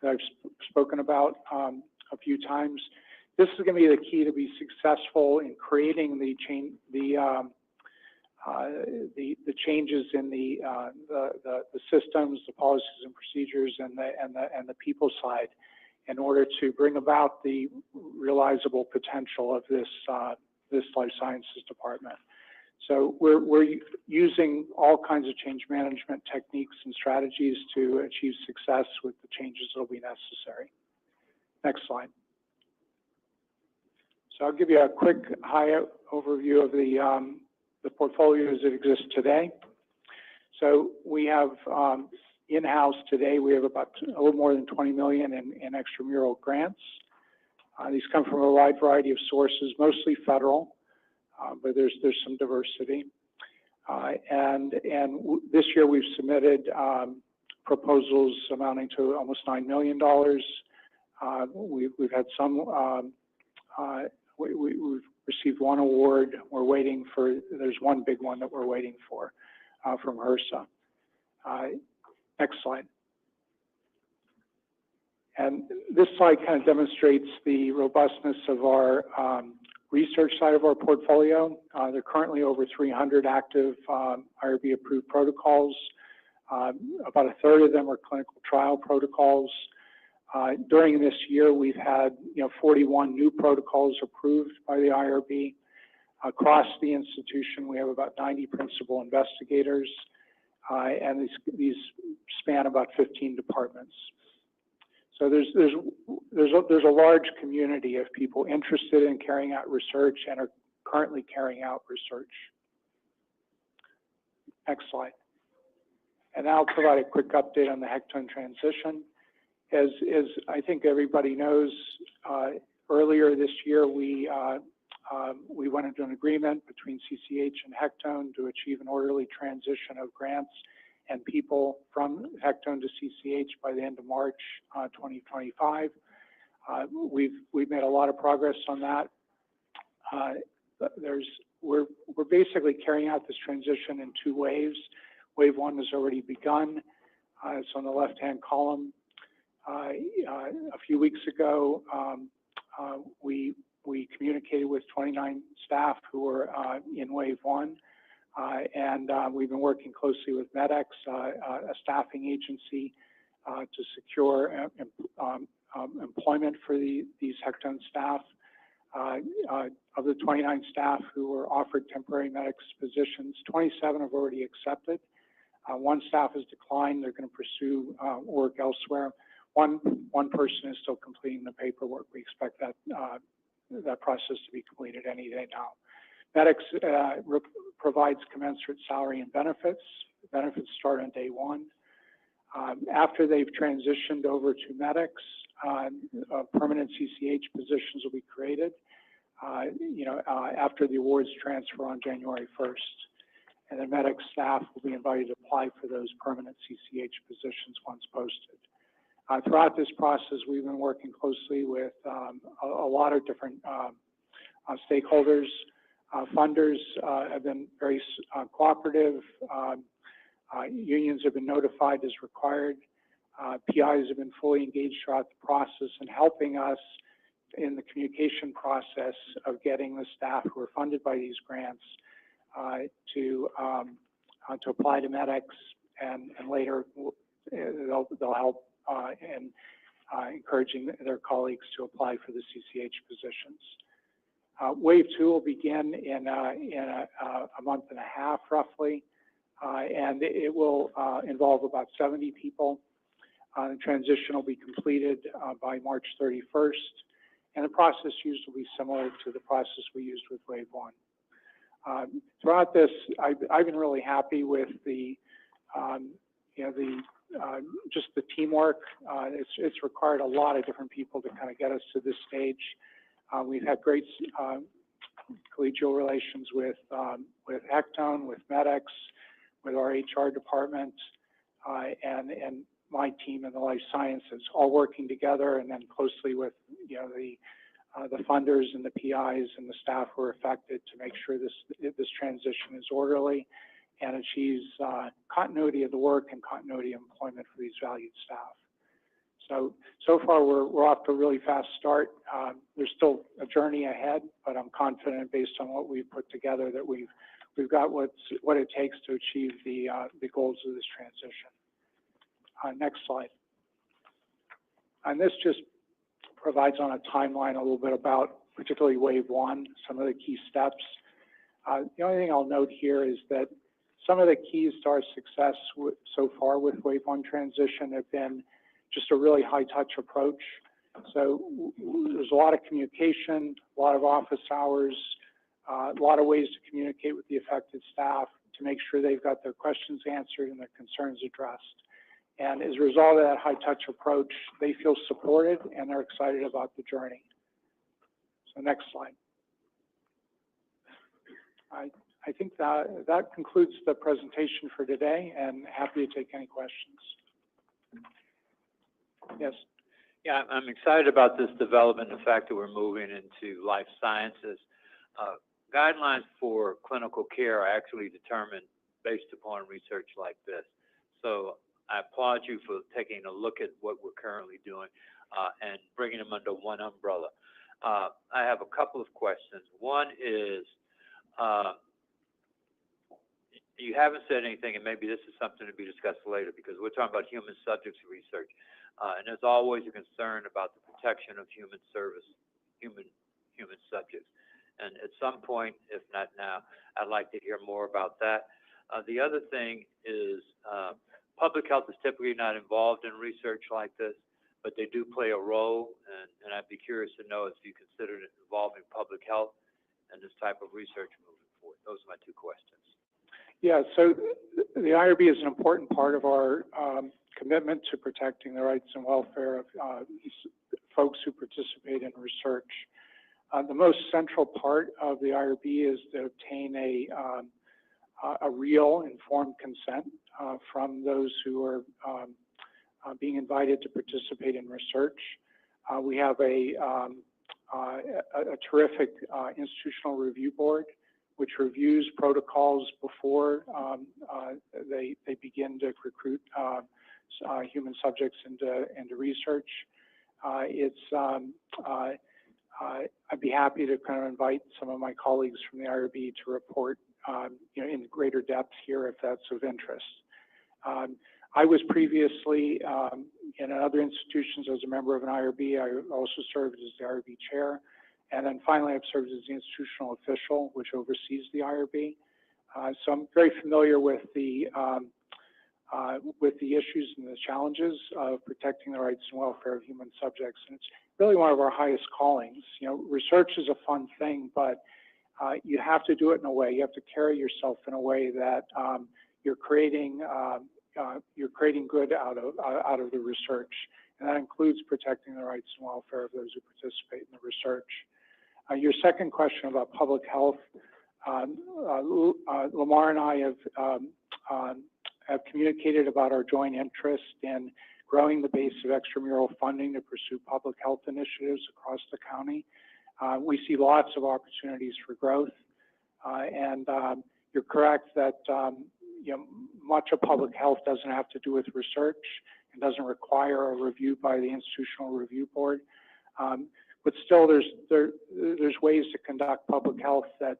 I've spoken about a few times, this is going to be the key to be successful in creating the changes in the systems, the policies and procedures, and the people side, in order to bring about the realizable potential of this life sciences department. So we're using all kinds of change management techniques and strategies to achieve success with the changes that will be necessary. Next slide. So I'll give you a quick high overview of the portfolios that exist today. So we have in-house today, we have about a little more than 20 million in extramural grants. These come from a wide variety of sources, mostly federal, but there's some diversity. And this year we've submitted proposals amounting to almost $9 million. We've had some, we've received one award. We're waiting for, there's one big one that we're waiting for from HRSA. Next slide. And this slide kind of demonstrates the robustness of our research side of our portfolio. There are currently over 300 active IRB-approved protocols. About a third of them are clinical trial protocols. During this year, we've had 41 new protocols approved by the IRB. Across the institution, we have about 90 principal investigators, and these span about 15 departments. So there's a large community of people interested in carrying out research and are currently carrying out research. Next slide. And now I'll provide a quick update on the Hectone transition. As I think everybody knows, earlier this year we went into an agreement between CCH and Hectone to achieve an orderly transition of grants and people from Hectone to CCH by the end of March 2025. We've made a lot of progress on that. We're basically carrying out this transition in two waves. Wave one has already begun. It's on the left-hand column. A few weeks ago, we communicated with 29 staff who were in wave one, and we've been working closely with MEDEX, a staffing agency, to secure employment for these Hectone staff. Of the 29 staff who were offered temporary MEDEX positions, 27 have already accepted. One staff has declined. They're going to pursue work elsewhere. One person is still completing the paperwork. We expect that process to be completed any day now. MEDEX provides commensurate salary and benefits. Benefits start on day one. After they've transitioned over to MEDEX, permanent CCH positions will be created, after the awards transfer on January 1st. And then MEDEX staff will be invited to apply for those permanent CCH positions once posted. Throughout this process, we've been working closely with a lot of different stakeholders. Funders have been very cooperative. Unions have been notified as required. PIs have been fully engaged throughout the process and helping us in the communication process of getting the staff who are funded by these grants to apply to MEDEX, and later they'll help in encouraging their colleagues to apply for the CCH positions. Wave two will begin in a month and a half, roughly, and it will involve about 70 people. The transition will be completed by March 31st, and the process used will be similar to the process we used with Wave one. Throughout this, I've been really happy with just the teamwork. It's required a lot of different people to kind of get us to this stage. We've had great collegial relations with Hectone, with MEDEX, with our HR department, and my team in the life sciences, all working together, and then closely with the funders and the PIs and the staff who are affected to make sure this transition is orderly and achieves continuity of the work and continuity of employment for these valued staff. So far we're off to a really fast start. There's still a journey ahead, but I'm confident based on what we've put together that we've got what it takes to achieve the goals of this transition. Next slide. And this just provides on a timeline a little bit about particularly wave one, some of the key steps. The only thing I'll note here is that some of the keys to our success so far with wave one transition have been just a really high touch approach. So there's a lot of communication, a lot of office hours, a lot of ways to communicate with the affected staff to make sure they've got their questions answered and their concerns addressed. And as a result of that high touch approach, they feel supported and they're excited about the journey. So next slide. I think that concludes the presentation for today, and happy to take any questions. Yes. Yeah, I'm excited about this development, the fact that we're moving into life sciences. Guidelines for clinical care are actually determined based upon research like this. So I applaud you for taking a look at what we're currently doing. and bringing them under one umbrella. I have a couple of questions. One is, you haven't said anything, and maybe this is something to be discussed later, because we're talking about human subjects research, and there's always a concern about the protection of human subjects. And at some point, if not now, I'd like to hear more about that. The other thing is, public health is typically not involved in research like this, but they do play a role, and I'd be curious to know if you considered it involving public health and this type of research moving forward. Those are my two questions. Yeah, so the IRB is an important part of our commitment to protecting the rights and welfare of folks who participate in research. The most central part of the IRB is to obtain a real informed consent from those who are being invited to participate in research. We have a terrific institutional review board which reviews protocols before they begin to recruit human subjects into research. I'd be happy to kind of invite some of my colleagues from the IRB to report in greater depth here if that's of interest. I was previously in other institutions as a member of an IRB. I also served as the IRB chair. And then finally, I've served as the institutional official, which oversees the IRB. So I'm very familiar with the issues and the challenges of protecting the rights and welfare of human subjects. And it's really one of our highest callings. You know, research is a fun thing, but you have to do it in a way, you have to carry yourself in a way that you're creating good out of the research. And that includes protecting the rights and welfare of those who participate in the research. Your second question about public health, Lamar and I have communicated about our joint interest in growing the base of extramural funding to pursue public health initiatives across the county. We see lots of opportunities for growth, and you're correct that much of public health doesn't have to do with research and doesn't require a review by the institutional review board. But still, there's ways to conduct public health that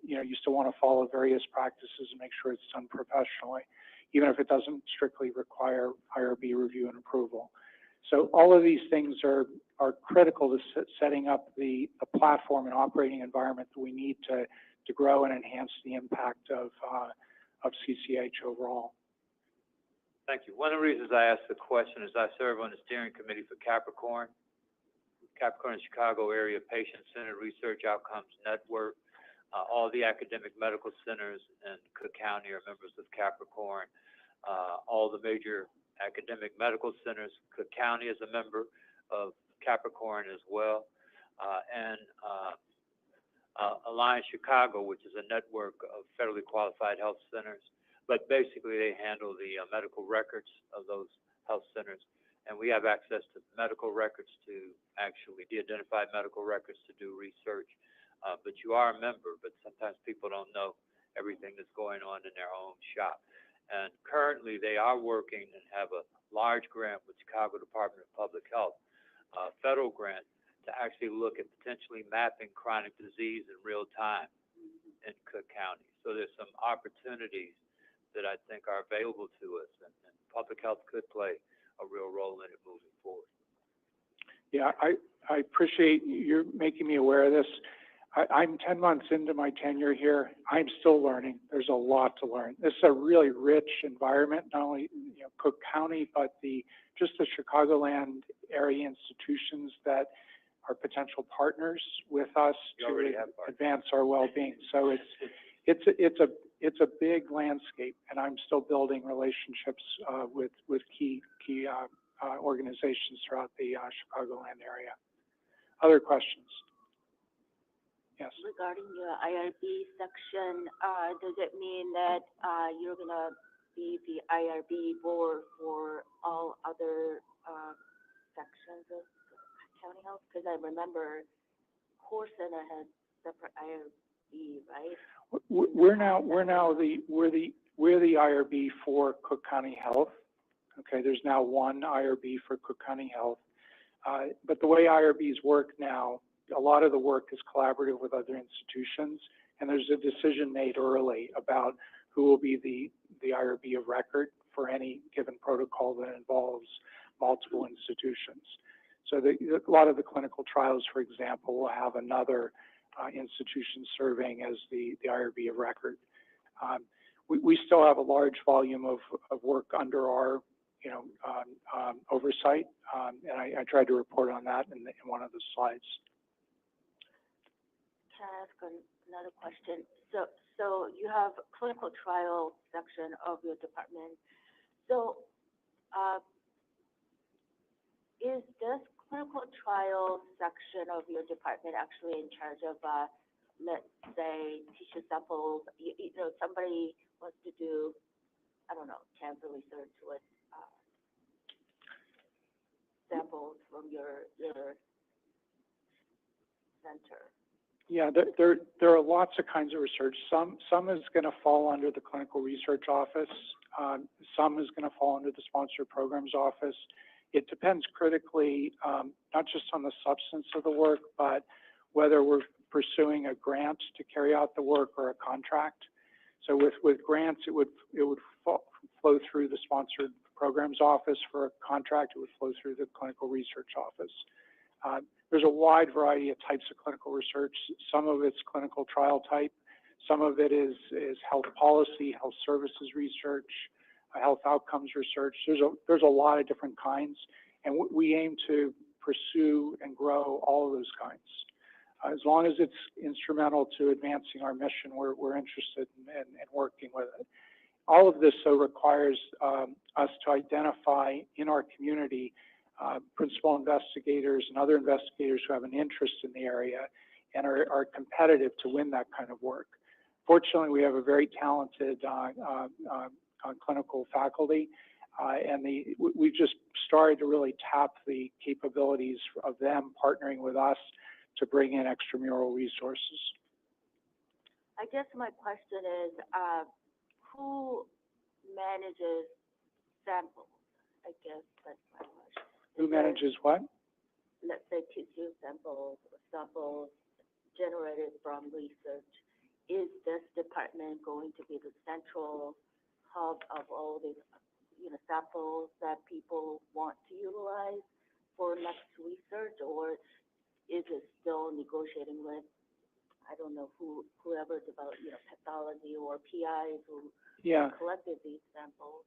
you still want to follow various practices and make sure it's done professionally, even if it doesn't strictly require IRB review and approval. So all of these things are critical to setting up the platform and operating environment that we need to grow and enhance the impact of CCH overall. Thank you. One of the reasons I asked the question is I serve on the steering committee for Capricorn and Chicago Area Patient-Centered Research Outcomes Network. All the academic medical centers in Cook County are members of Capricorn. All the major academic medical centers, Cook County is a member of Capricorn as well. And Alliance Chicago, which is a network of federally qualified health centers. But basically, they handle the medical records of those health centers. And we have access to medical records, to actually de-identified medical records to do research. But you are a member, but sometimes people don't know everything that's going on in their own shop. And currently, they are working and have a large grant with Chicago Department of Public Health, a federal grant, to actually look at potentially mapping chronic disease in real time in Cook County. So there's some opportunities that I think are available to us, and public health could play a real role in it moving forward. Yeah, I appreciate you making me aware of this. I'm 10 months into my tenure here. I'm still learning. There's a lot to learn. This is a really rich environment, not only Cook County, but just the Chicagoland area institutions that are potential partners with us to advance our well-being. So it's a big landscape, and I'm still building relationships with key organizations throughout the Chicagoland area. Other questions? Yes. Regarding the IRB section, does it mean that you're going to be the IRB board for all other sections of county health? Because I remember Core Center had separate IRB, right? We're the IRB for Cook County Health. Okay, there's now one IRB for Cook County Health. But the way IRBs work now, a lot of the work is collaborative with other institutions, and there's a decision made early about who will be the IRB of record for any given protocol that involves multiple institutions. So a lot of the clinical trials, for example, will have another institution serving as the IRB of record. We still have a large volume of work under our oversight, and I tried to report on that in one of the slides. Can I ask another question? So you have clinical trial section of your department. So is this clinical trial section of your department actually in charge of, let's say, tissue samples? You know, somebody wants to do, I don't know, cancer research with samples from your center. Yeah, there are lots of kinds of research. Some is going to fall under the clinical research office. Some is going to fall under the sponsored programs office. It depends critically, not just on the substance of the work, but whether we're pursuing a grant to carry out the work or a contract. So with grants, it would flow through the sponsored programs office. For a contract, it would flow through the clinical research office. There's a wide variety of types of clinical research. Some of it's clinical trial type. Some of it is health policy, health services research, health outcomes research. There's a lot of different kinds, and we aim to pursue and grow all of those kinds. As long as it's instrumental to advancing our mission, we're interested in working with it. All of this, though, requires us to identify in our community principal investigators and other investigators who have an interest in the area and are competitive to win that kind of work. Fortunately, we have a very talented clinical faculty, and we've just started to really tap the capabilities of them partnering with us to bring in extramural resources. I guess my question is, who manages samples? I guess that's my question. Who manages what? Let's say tissue samples or samples generated from research. Is this department going to be the central hub of all these, samples that people want to utilize for next research, or is it still negotiating with, I don't know, whoever developed, pathology or PIs who collected these samples?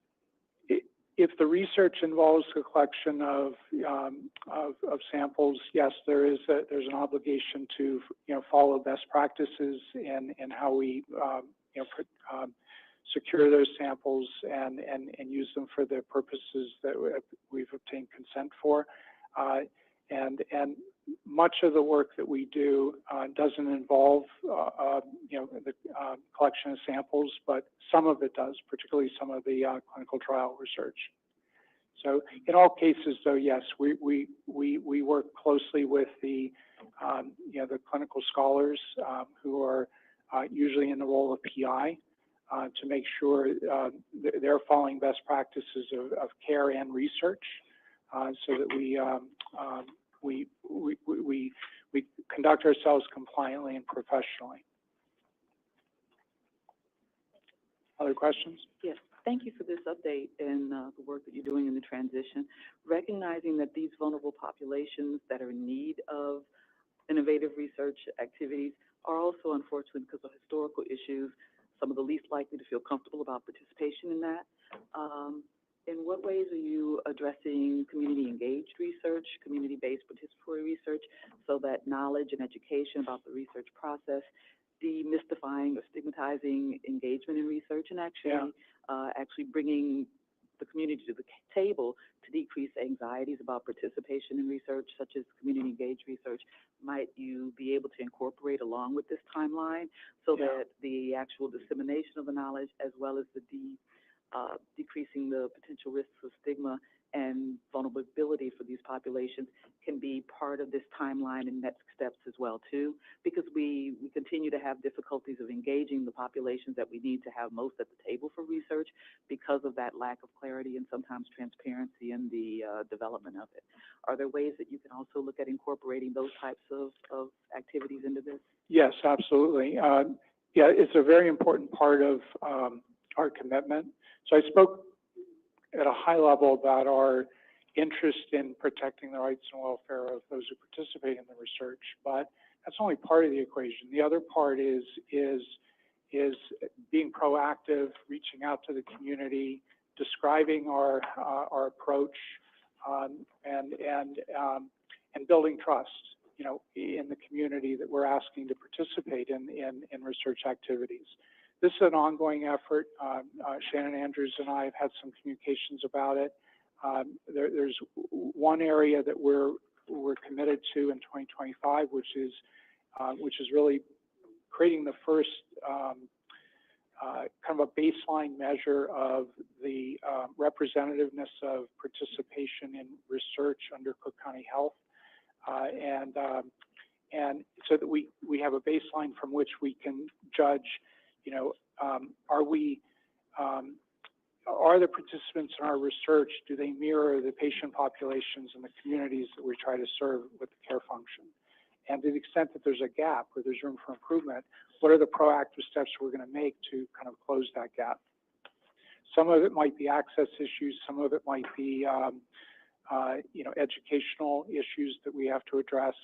If the research involves the collection of samples, yes, there's an obligation to follow best practices in how we secure those samples and use them for the purposes that we've obtained consent for. And much of the work that we do doesn't involve the collection of samples, but some of it does, particularly some of the clinical trial research. So in all cases, though, yes, we work closely with the clinical scholars who are usually in the role of PI to make sure they're following best practices of care and research, so that we conduct ourselves compliantly and professionally. Other questions? Yes, thank you for this update and the work that you're doing in the transition. Recognizing that these vulnerable populations that are in need of innovative research activities are also, unfortunately, because of historical issues, some of the least likely to feel comfortable about participation in that. In what ways are you addressing community-engaged research, community-based participatory research, so that knowledge and education about the research process, demystifying or stigmatizing engagement in research, and actually bringing the community to the table to decrease anxieties about participation in research, such as community-engaged research, might you be able to incorporate along with this timeline so that the actual dissemination of the knowledge, as well as the decreasing the potential risks of stigma, and vulnerability for these populations can be part of this timeline and next steps as well too, because we continue to have difficulties of engaging the populations that we need to have most at the table for research because of that lack of clarity and sometimes transparency in the development of it. Are there ways that you can also look at incorporating those types of activities into this? Yes, absolutely. Yeah, it's a very important part of our commitment. So I spoke at a high level about our interest in protecting the rights and welfare of those who participate in the research, but that's only part of the equation. The other part is being proactive, reaching out to the community, describing our approach, and building trust, you know, in the community that we're asking to participate in research activities. This is an ongoing effort. Shannon Andrews and I have had some communications about it. There's one area that we're committed to in 2025, which is really creating the first kind of a baseline measure of the representativeness of participation in research under Cook County Health, and so that we have a baseline from which we can judge, you know, are the participants in our research, do they mirror the patient populations and the communities that we try to serve with the care function? And to the extent that there's a gap or there's room for improvement, what are the proactive steps we're going to make to kind of close that gap? Some of it might be access issues, some of it might be you know, educational issues that we have to address.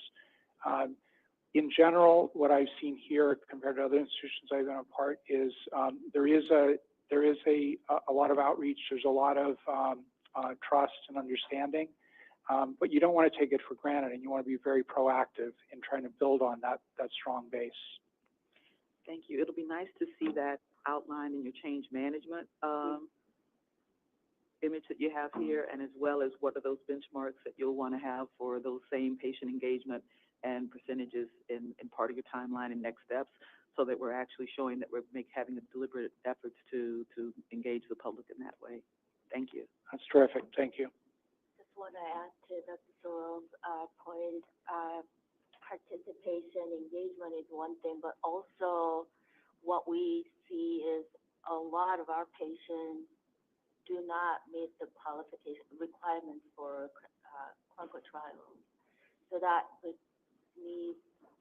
In general, what I've seen here compared to other institutions I've been a part is there is a lot of outreach. There's a lot of trust and understanding, but you don't want to take it for granted, and you want to be very proactive in trying to build on that strong base. Thank you. It'll be nice to see that outlined in your change management image that you have here, and as well as what are those benchmarks that you'll want to have for those same patient engagement and percentages in part of your timeline and next steps, so that we're actually showing that we're having a deliberate efforts to engage the public in that way. Thank you. That's terrific. Thank you. Just want to add to Dr. Sorrell's point, participation, engagement is one thing, but also what we see is a lot of our patients do not meet the qualification requirements for clinical trials. So that would need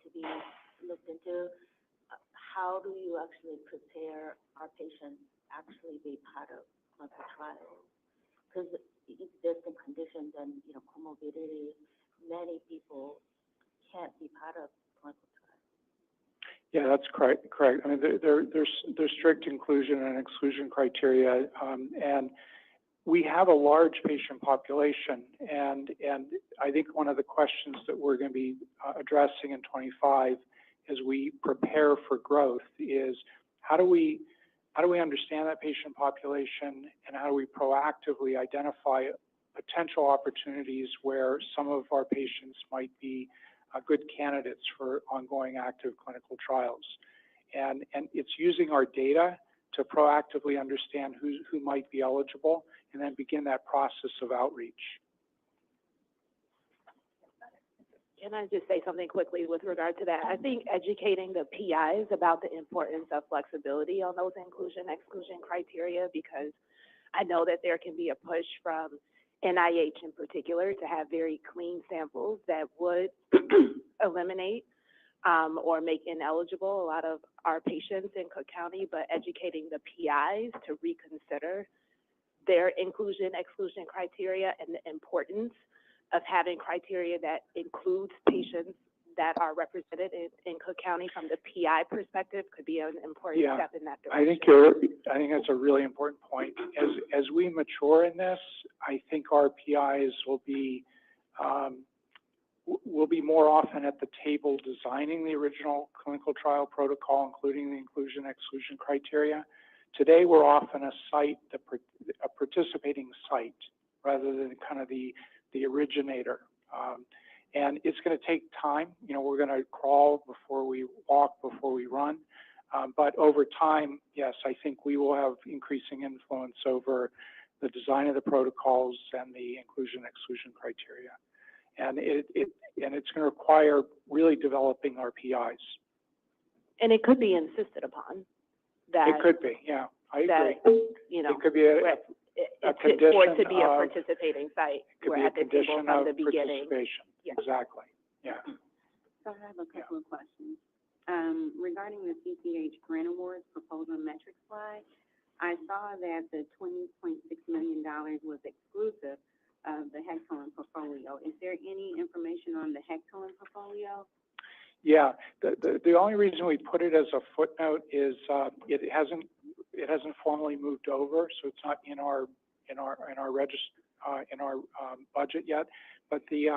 to be looked into. How do you actually prepare our patients actually be part of clinical trials? Because if there's some conditions and, you know, comorbidity, many people can't be part of clinical trials. Yeah, that's correct. I mean, there's strict inclusion and exclusion criteria, and we have a large patient population, and I think one of the questions that we're going to be addressing in 25 as we prepare for growth is how do we understand that patient population, and how do we proactively identify potential opportunities where some of our patients might be good candidates for ongoing active clinical trials. And it's using our data to proactively understand who might be eligible, and then begin that process of outreach. Can I just say something quickly with regard to that? I think educating the PIs about the importance of flexibility on those inclusion-exclusion criteria, because I know that there can be a push from NIH in particular to have very clean samples that would eliminate or make ineligible a lot of our patients in Cook County, but educating the PIs to reconsider their inclusion-exclusion criteria and the importance of having criteria that includes patients that are represented in Cook County from the PI perspective could be an important step in that direction. I think that's a really important point. As we mature in this, I think our PIs will be more often at the table designing the original clinical trial protocol, including the inclusion-exclusion criteria. Today, we're often a participating site, rather than kind of the originator. And it's going to take time. You know, we're going to crawl before we walk, before we run. But over time, yes, I think we will have increasing influence over the design of the protocols and the inclusion and exclusion criteria. And it's going to require really developing our PIs. And it could be insisted upon that. It could be, yeah, I agree. That, you know, It could be a condition for it to be a of- participating site. It could We're be a at the table condition from of the beginning. participation. Yeah. Exactly, yeah. So I have a couple of questions. Regarding the CCH grant awards proposal metric slide, I saw that the $20.6 million was exclusive of the Hectorin portfolio. Is there any information on the Hectorin portfolio? Yeah, the only reason we put it as a footnote is it hasn't formally moved over, so it's not in our budget yet. But the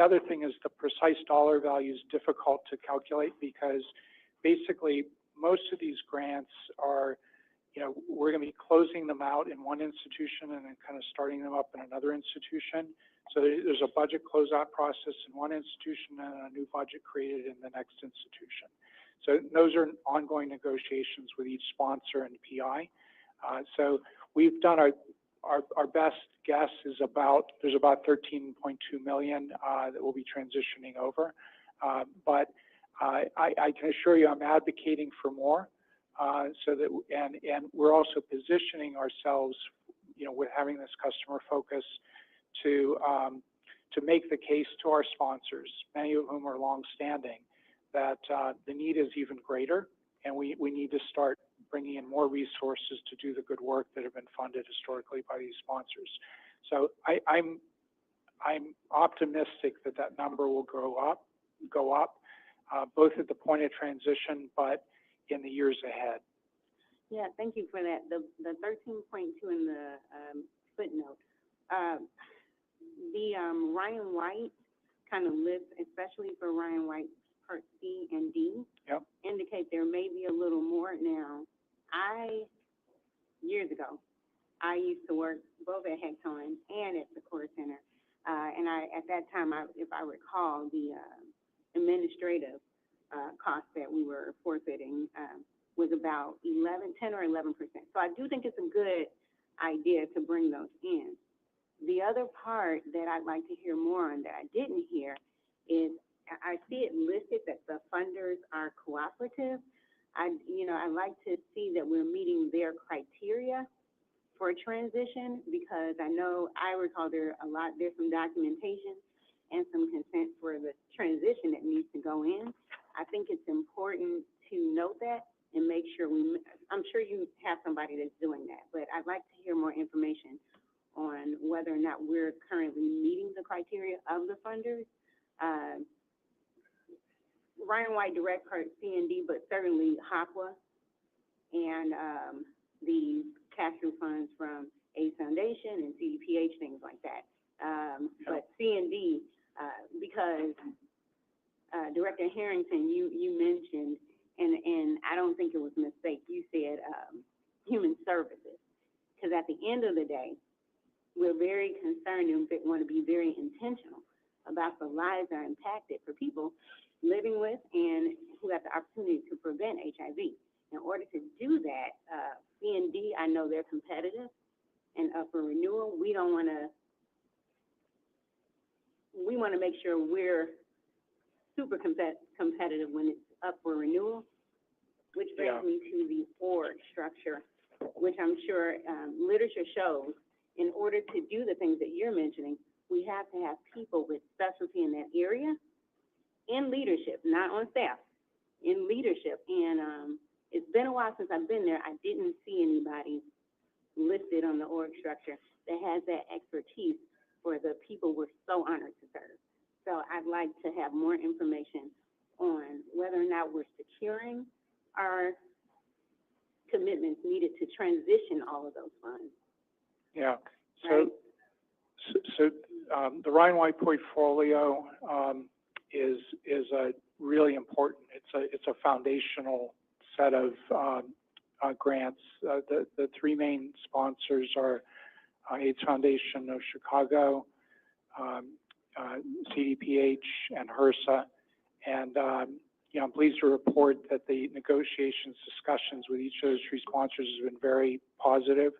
other thing is the precise dollar value is difficult to calculate because basically most of these grants are, you know, we're going to be closing them out in one institution and then kind of starting them up in another institution. So there's a budget closeout process in one institution and a new budget created in the next institution. So those are ongoing negotiations with each sponsor and PI. So we've done our best guess is there's about 13.2 million that will be transitioning over. But I can assure you I'm advocating for more. So that, and we're also positioning ourselves, you know, with having this customer focus to make the case to our sponsors, many of whom are longstanding, that the need is even greater, and we need to start bringing in more resources to do the good work that have been funded historically by these sponsors. So I'm optimistic that that number will go up, both at the point of transition, but in the years ahead. Yeah, thank you for that. The 13.2 in the footnote. The Ryan White kind of lists, especially for Ryan White Part C and D, yep, indicate there may be a little more now. Years ago, I used to work both at Hectorin and at the Core Center. And at that time, if I recall, the administrative cost that we were forfeiting was about 10 or 11%. So I do think it's a good idea to bring those in. The other part that I'd like to hear more on that I didn't hear is I see it listed that the funders are cooperative. I'd like to see that we're meeting their criteria for transition, because I recall there's some documentation and some consent for the transition that needs to go in. I think it's important to note that and make sure I'm sure you have somebody that's doing that, but I'd like to hear more information on whether or not we're currently meeting the criteria of the funders. Ryan White Direct Part C and D, but certainly HOPWA and the cash-through funds from AIDS Foundation and CDPH, things like that. But C and D, because Director Harrington, you mentioned, and I don't think it was a mistake, you said human services, because at the end of the day, we're very concerned and want to be very intentional about the lives that are impacted for people living with and who have the opportunity to prevent HIV. In order to do that, C&D, I know they're competitive and up for renewal. We want to make sure we're super competitive when it's up for renewal, which brings me to the org structure, which I'm sure literature shows in order to do the things that you're mentioning, we have to have people with specialty in that area, in leadership, not on staff, in leadership. And it's been a while since I've been there. I didn't see anybody listed on the org structure that has that expertise for the people we're so honored to serve. So I'd like to have more information on whether or not we're securing our commitments needed to transition all of those funds. Yeah. Right. So the Ryan White portfolio is a really important. It's a foundational set of grants. The three main sponsors are AIDS Foundation of Chicago, CDPH, and HRSA. And I'm pleased to report that the negotiations, discussions with each of those three sponsors has been very positive.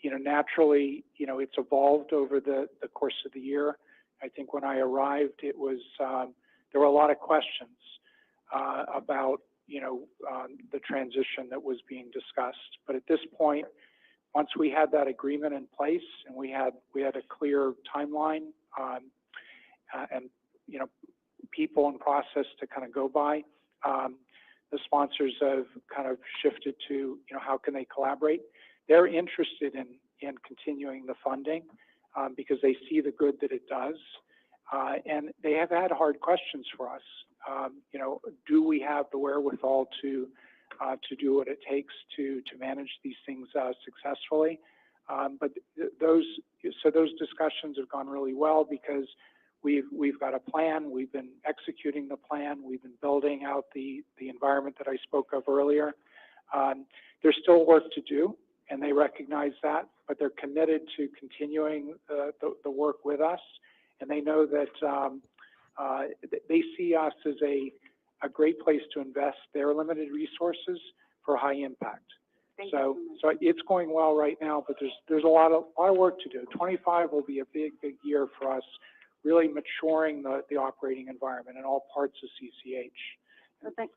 Naturally, it's evolved over the course of the year. I think when I arrived, it was, there were a lot of questions about, the transition that was being discussed. But at this point, once we had that agreement in place and we had a clear timeline, and, people and process to kind of go by, the sponsors have kind of shifted to, how can they collaborate? They're interested in continuing the funding, because they see the good that it does. And they have had hard questions for us. Do we have the wherewithal to do what it takes to manage these things successfully? But those discussions have gone really well because we've got a plan. We've been executing the plan. We've been building out the environment that I spoke of earlier. There's still work to do, and they recognize that, but they're committed to continuing the work with us. And they know that they see us as a great place to invest their limited resources for high impact. So it's going well right now, but there's a lot of work to do. 25 will be a big year for us, really maturing the operating environment in all parts of CCH. So thank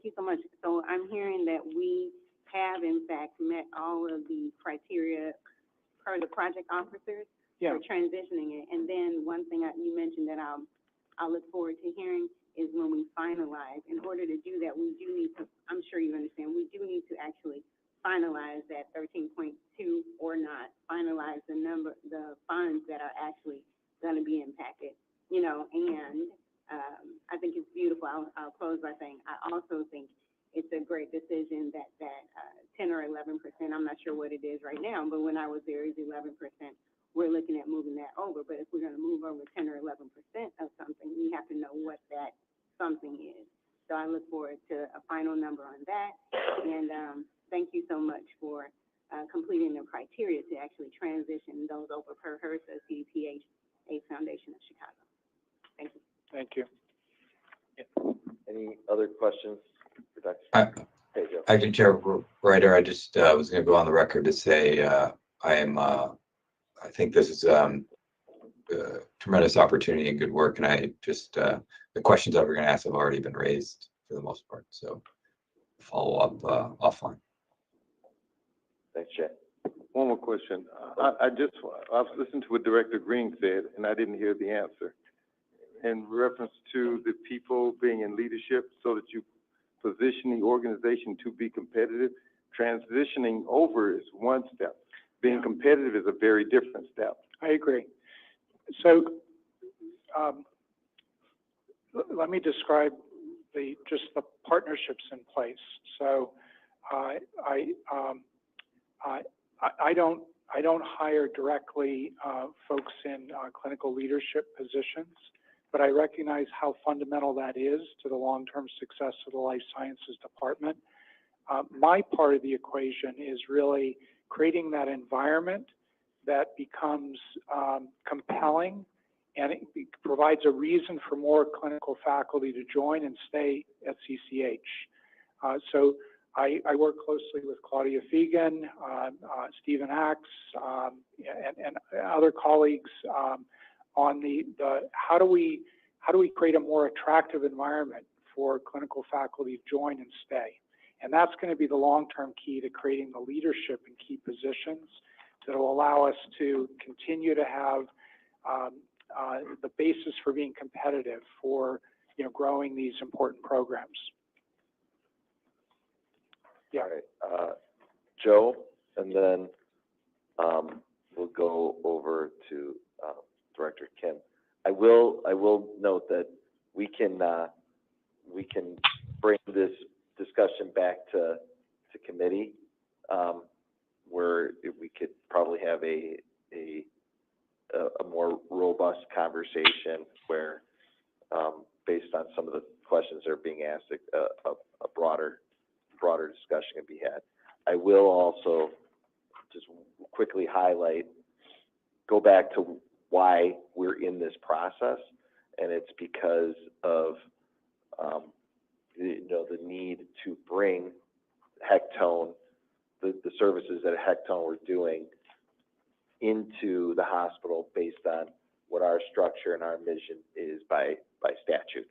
you so much. So I'm hearing that we have in fact met all of the criteria per the project officers for transitioning it. And then one thing you mentioned that I'll look forward to hearing is when we finalize. In order to do that, we do need to, I'm sure you understand, we do need to actually finalize that 13.2 or not, finalize the funds that are actually going to be impacted, and I think it's beautiful. I'll close by saying I also think it's a great decision that 10 or 11%, I'm not sure what it is right now, but when I was there, it was 11%. We're looking at moving that over, but if we're going to move over 10 or 11% of something, we have to know what that something is. So I look forward to a final number on that, and thank you so much for completing the criteria to actually transition those over per HRSA CPH Foundation of Chicago. Thank you. Thank you. Any other questions for Dr. Hey, Joe. Acting Chair Ryder, I just was going to go on the record to say I think this is a tremendous opportunity and good work, and I just the questions that we're going to ask have already been raised for the most part, so follow up offline. Thanks, Jay. One more question. I was listening to what Director Green said, and I didn't hear the answer. In reference to the people being in leadership so that you position the organization to be competitive, transitioning over is one step. Being competitive is a very different step. I agree. So let me describe just the partnerships in place. So I don't hire directly folks in clinical leadership positions, but I recognize how fundamental that is to the long-term success of the life sciences department. My part of the equation is really creating that environment that becomes compelling, and it provides a reason for more clinical faculty to join and stay at CCH. So I work closely with Claudia Fegan, Stephen Axe, and other colleagues on the how do we create a more attractive environment for clinical faculty to join and stay. And that's going to be the long-term key to creating the leadership in key positions that will allow us to continue to have the basis for being competitive for growing these important programs. Yeah. All right. Joe, and then we'll go over to Director Kim. I will note that we can bring this discussion back to committee, where we could probably have a more robust conversation where, based on some of the questions that are being asked, a broader discussion can be had. I will also just quickly go back to why we're in this process, and it's because of the need to bring Hectone the services that Hectone were doing into the hospital based on what our structure and our mission is by statute.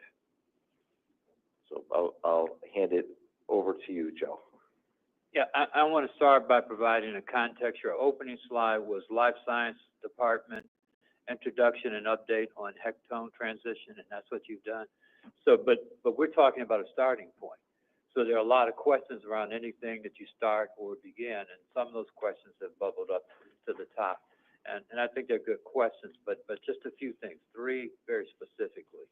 So I'll hand it over to you, Joe. Yeah, I want to start by providing a context. Your opening slide was Life Science Department introduction and update on Hectone transition, and that's what you've done. So, but we're talking about a starting point. So there are a lot of questions around anything that you start or begin, and some of those questions have bubbled up to the top. And I think they're good questions, but just a few things, three very specifically.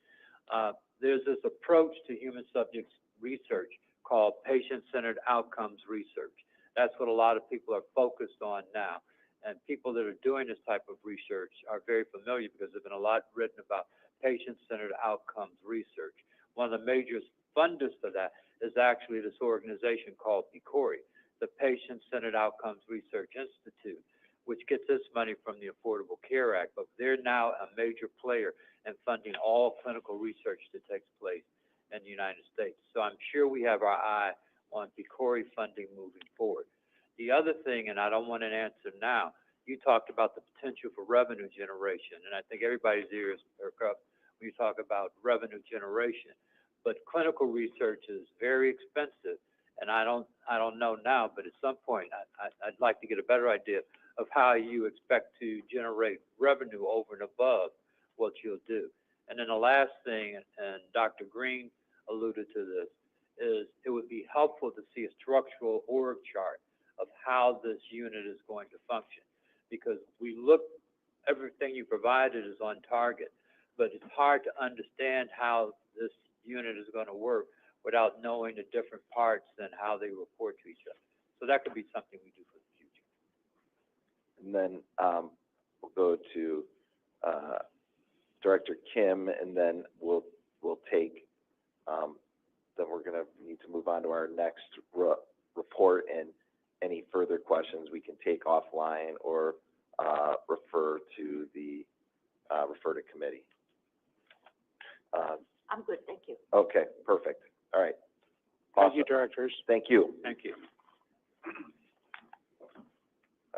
There's this approach to human subjects research called patient-centered outcomes research. That's what a lot of people are focused on now. And people that are doing this type of research are very familiar because there's been a lot written about patient-centered outcomes research. One of the major funders for that is actually this organization called PCORI, the Patient-Centered Outcomes Research Institute, which gets its money from the Affordable Care Act, but they're now a major player in funding all clinical research that takes place in the United States. So I'm sure we have our eye on PCORI funding moving forward. The other thing, and I don't want an answer now, you talked about the potential for revenue generation, and I think everybody's ears perk up when you talk about revenue generation. But clinical research is very expensive, and I don't know now, but at some point I'd like to get a better idea of how you expect to generate revenue over and above what you'll do. And then the last thing, and Dr. Green alluded to this, is it would be helpful to see a structural org chart of how this unit is going to function. Because everything you provided is on target, but it's hard to understand how this unit is going to work without knowing the different parts and how they report to each other. So that could be something we do for the future. And then we'll go to Director Kim, and then we'll take, then we're going to need to move on to our next report, and any further questions we can take offline or refer to committee. I'm good, thank you. Okay, perfect. All right. Thank you, directors. Thank you. Thank you.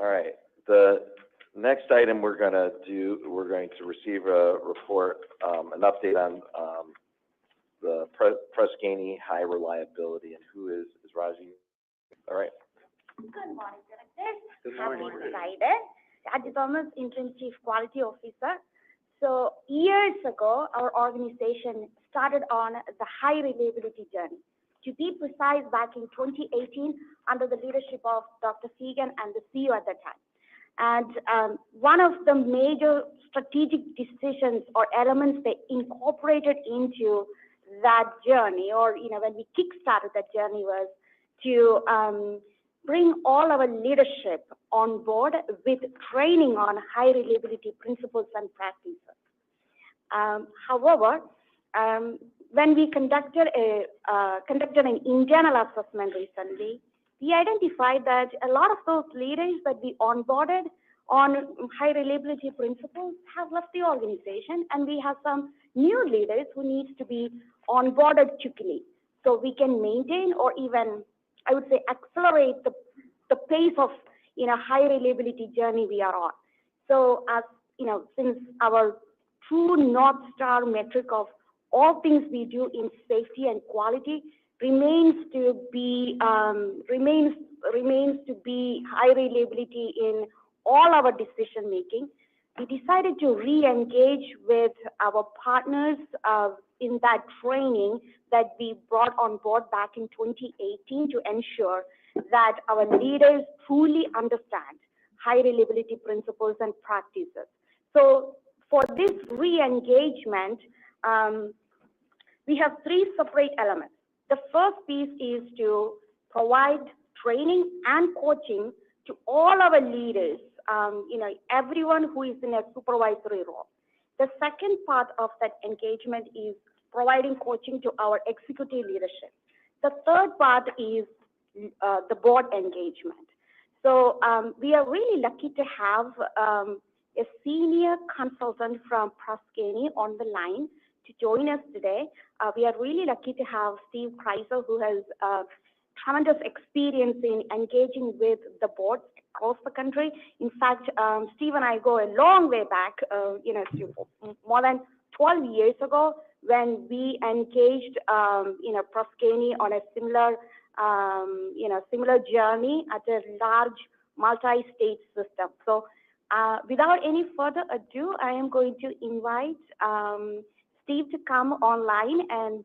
All right. The next item we're going to receive a report, an update on the Prescaney high reliability, and who is Raji? All right. Good morning, directors. Good morning. Happy Friday. Raji Thomas, Interim Chief Quality Officer. So years ago, our organization started on the high reliability journey. To be precise, back in 2018, under the leadership of Dr. Segan and the CEO at that time. And one of the major strategic decisions or elements they incorporated into that journey, or when we kick-started that journey, was to bring all our leadership on board with training on high reliability principles and practices. However, when we conducted an internal assessment recently, we identified that a lot of those leaders that we onboarded on high reliability principles have left the organization, and we have some new leaders who needs to be onboarded quickly, so we can maintain or even, I would say, accelerate the pace of high reliability journey we are on. So as since our true North Star metric of all things we do in safety and quality remains to be high reliability in all our decision making, we decided to re-engage with our partners in that training that we brought on board back in 2018 to ensure that our leaders truly understand high reliability principles and practices. So for this re-engagement, we have three separate elements. The first piece is to provide training and coaching to all our leaders, everyone who is in a supervisory role. The second part of that engagement is providing coaching to our executive leadership. The third part is the board engagement. So we are really lucky to have a senior consultant from Prescaney on the line to join us today. We are really lucky to have Steve Kreiser, who has tremendous experience in engaging with the boards across the country. In fact, Steve and I go a long way back, Steve, more than 12 years ago when we engaged, Proscani on a similar, similar journey at a large multi-state system. So without any further ado, I am going to invite Steve to come online and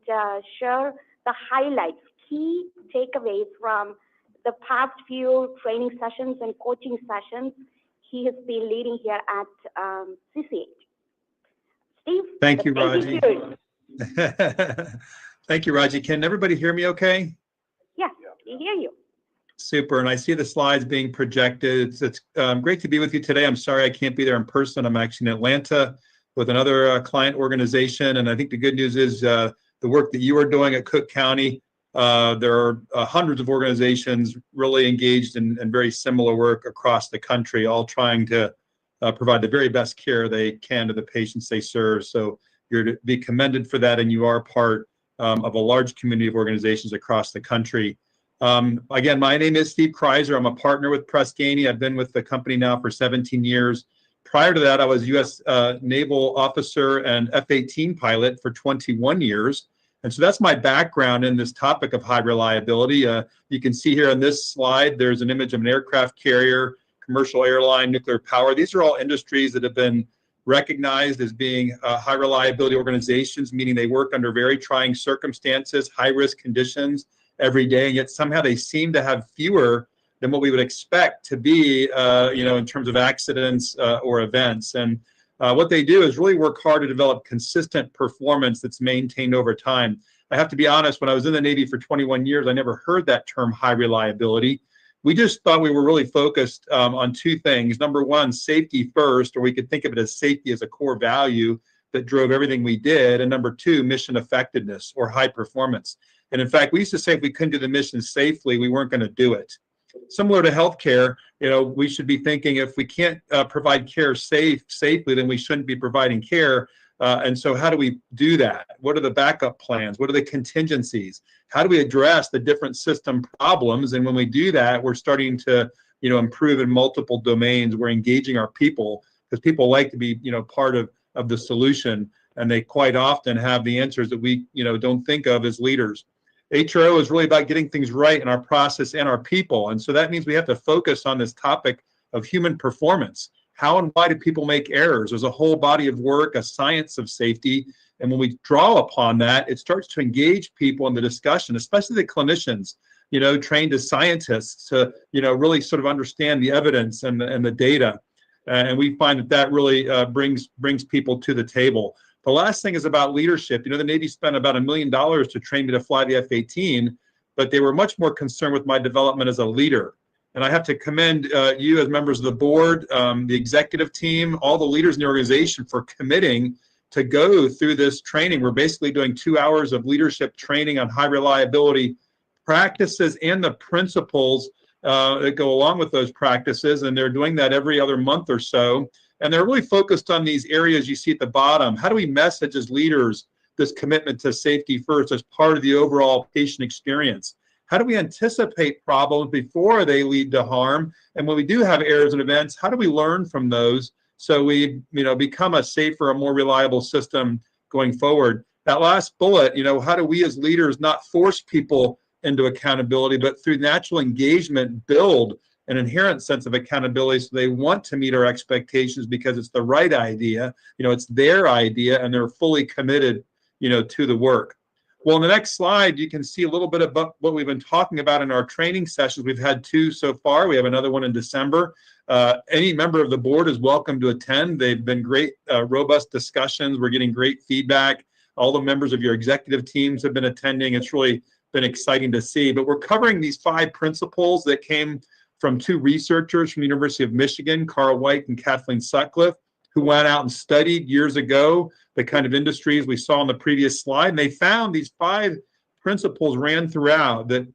share the highlights, key takeaways from the past few training sessions and coaching sessions he has been leading here at CCH. Steve? Thank you, the Raji. stage is yours. Thank you, Raji. Can everybody hear me okay? Yes, we hear you. Super, and I see the slides being projected. It's great to be with you today. I'm sorry I can't be there in person. I'm actually in Atlanta with another client organization, and I think the good news is the work that you are doing at Cook County, there are hundreds of organizations really engaged in very similar work across the country, all trying to provide the very best care they can to the patients they serve. So you're to be commended for that, and you are part of a large community of organizations across the country. Again, my name is Steve Kreiser. I'm a partner with Proscani. I've been with the company now for 17 years. Prior to that, I was U.S. Naval officer and F-18 pilot for 21 years. And so that's my background in this topic of high reliability. You can see here on this slide, there's an image of an aircraft carrier, commercial airline, nuclear power. These are all industries that have been recognized as being high reliability organizations, meaning they work under very trying circumstances, high risk conditions every day, and yet somehow they seem to have fewer than what we would expect to be, in terms of accidents or events. And what they do is really work hard to develop consistent performance that's maintained over time. I have to be honest, when I was in the Navy for 21 years, I never heard that term high reliability. We just thought we were really focused on two things. Number one, safety first, or we could think of it as safety as a core value that drove everything we did. And number two, mission effectiveness or high performance. And in fact, we used to say if we couldn't do the mission safely, we weren't going to do it. Similar to healthcare, we should be thinking if we can't provide care safely, then we shouldn't be providing care. And so how do we do that? What are the backup plans? What are the contingencies? How do we address the different system problems? And when we do that, we're starting to, improve in multiple domains. We're engaging our people because people like to be, part of the solution. And they quite often have the answers that we, don't think of as leaders. HRO is really about getting things right in our process and our people. And so that means we have to focus on this topic of human performance. How and why do people make errors? There's a whole body of work, a science of safety. And when we draw upon that, it starts to engage people in the discussion, especially the clinicians, trained as scientists to, really sort of understand the evidence and the data. And we find that really brings people to the table. The last thing is about leadership. The Navy spent about $1 million to train me to fly the F-18, but they were much more concerned with my development as a leader. And I have to commend you as members of the board, the executive team, all the leaders in the organization for committing to go through this training. We're basically doing 2 hours of leadership training on high reliability practices and the principles that go along with those practices. And they're doing that every other month or so. And they're really focused on these areas you see at the bottom. How do we message as leaders this commitment to safety first as part of the overall patient experience? How do we anticipate problems before they lead to harm? And when we do have errors and events, how do we learn from those so we, become a safer, a more reliable system going forward? That last bullet, how do we as leaders not force people into accountability, but through natural engagement, build an inherent sense of accountability so they want to meet our expectations because it's the right idea, it's their idea, and they're fully committed, to the work. Well, in the next slide, you can see a little bit about what we've been talking about in our training sessions. We've had 2 so far. We have another one in December. Any member of the board is welcome to attend. They've been great, robust discussions. We're getting great feedback. All the members of your executive teams have been attending. It's really been exciting to see. But we're covering these 5 principles that came from 2 researchers from the University of Michigan, Carl White and Kathleen Sutcliffe, who went out and studied years ago the kind of industries we saw on the previous slide. And they found these 5 principles ran throughout that,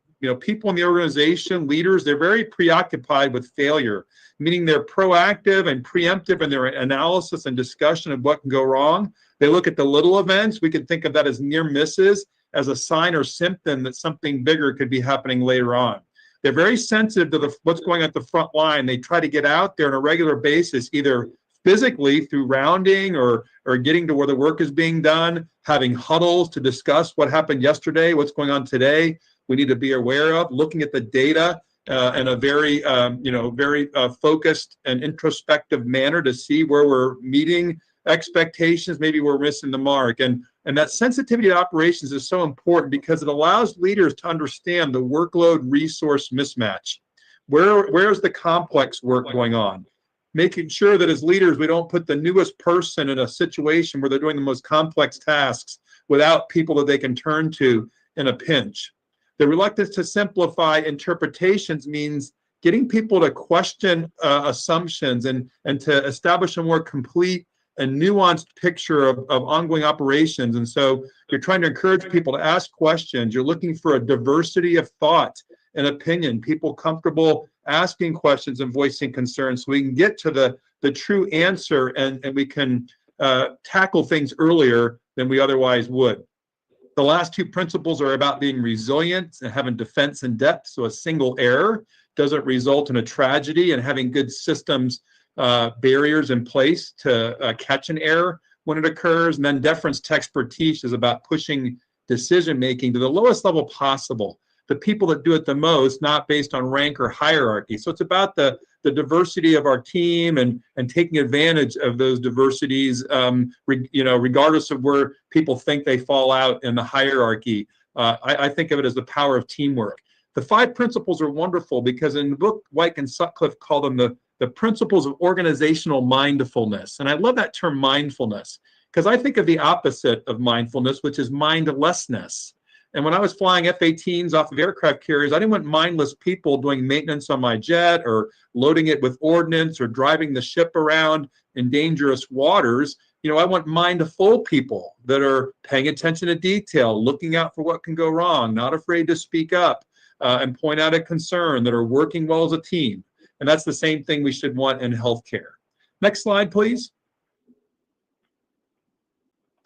people in the organization, leaders, they're very preoccupied with failure, meaning they're proactive and preemptive in their analysis and discussion of what can go wrong. They look at the little events. We can think of that as near misses. as a sign or symptom that something bigger could be happening later on. They're very sensitive to what's going on at the front line. They try to get out there on a regular basis, either physically through rounding or getting to where the work is being done, having huddles to discuss what happened yesterday, what's going on today. We need to be aware of looking at the data in a very, very focused and introspective manner to see where we're meeting expectations, maybe we're missing the mark. And that sensitivity to operations is so important because it allows leaders to understand the workload resource mismatch. Where's the complex work going on? Making sure that as leaders, we don't put the newest person in a situation where they're doing the most complex tasks without people that they can turn to in a pinch. The reluctance to simplify interpretations means getting people to question assumptions and to establish a more complete and nuanced picture of ongoing operations. And so you're trying to encourage people to ask questions. You're looking for a diversity of thought and opinion, people comfortable asking questions and voicing concerns so we can get to the true answer and we can tackle things earlier than we otherwise would. The last two principles are about being resilient and having defense in depth. So a single error doesn't result in a tragedy, and having good systems, barriers in place to catch an error when it occurs. And then deference to expertise is about pushing decision-making to the lowest level possible. The people that do it the most, not based on rank or hierarchy. So it's about the diversity of our team and taking advantage of those diversities, regardless of where people think they fall out in the hierarchy. I think of it as the power of teamwork. The 5 principles are wonderful because in the book, White and Sutcliffe call them the principles of organizational mindfulness. And I love that term mindfulness because I think of the opposite of mindfulness, which is mindlessness. And when I was flying F-18s off of aircraft carriers, I didn't want mindless people doing maintenance on my jet or loading it with ordnance or driving the ship around in dangerous waters. I want mindful people that are paying attention to detail, looking out for what can go wrong, not afraid to speak up and point out a concern, that are working well as a team. And that's the same thing we should want in healthcare. Next slide, please.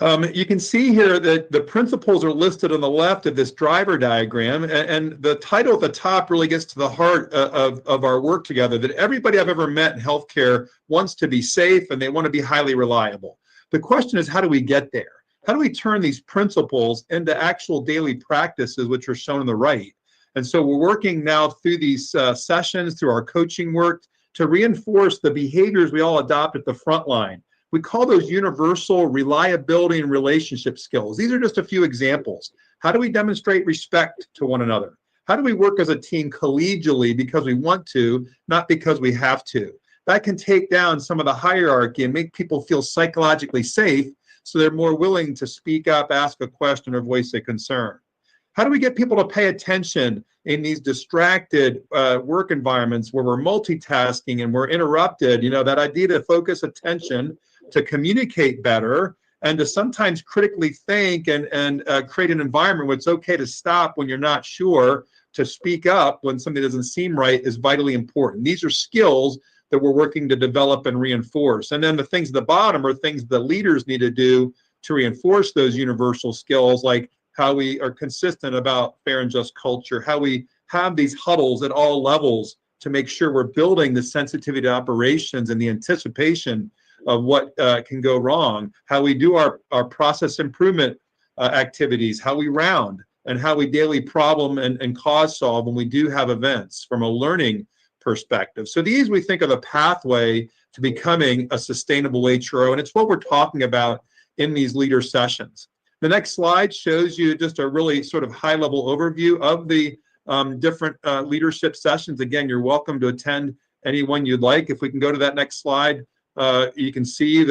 You can see here that the principles are listed on the left of this driver diagram, and the title at the top really gets to the heart of our work together, that everybody I've ever met in healthcare wants to be safe and they want to be highly reliable. The question is, how do we get there? How do we turn these principles into actual daily practices, which are shown on the right? And so we're working now through these sessions, through our coaching work, to reinforce the behaviors we all adopt at the front line. We call those universal reliability and relationship skills. These are just a few examples. How do we demonstrate respect to one another? How do we work as a team collegially because we want to, not because we have to? That can take down some of the hierarchy and make people feel psychologically safe so they're more willing to speak up, ask a question, or voice a concern. How do we get people to pay attention in these distracted work environments where we're multitasking and we're interrupted? That idea to focus attention, to communicate better, and to sometimes critically think and create an environment where it's okay to stop when you're not sure, to speak up when something doesn't seem right, is vitally important. These are skills that we're working to develop and reinforce. And then the things at the bottom are things the leaders need to do to reinforce those universal skills, like how we are consistent about fair and just culture, how we have these huddles at all levels to make sure we're building the sensitivity to operations and the anticipation of what can go wrong, how we do our process improvement activities, how we round, and how we daily problem and cause solve when we do have events from a learning perspective. So these, we think, are the pathway to becoming a sustainable HRO, and it's what we're talking about in these leader sessions. The next slide shows you just a really sort of high-level overview of the different leadership sessions. Again, you're welcome to attend any one you'd like. If we can go to that next slide, you can see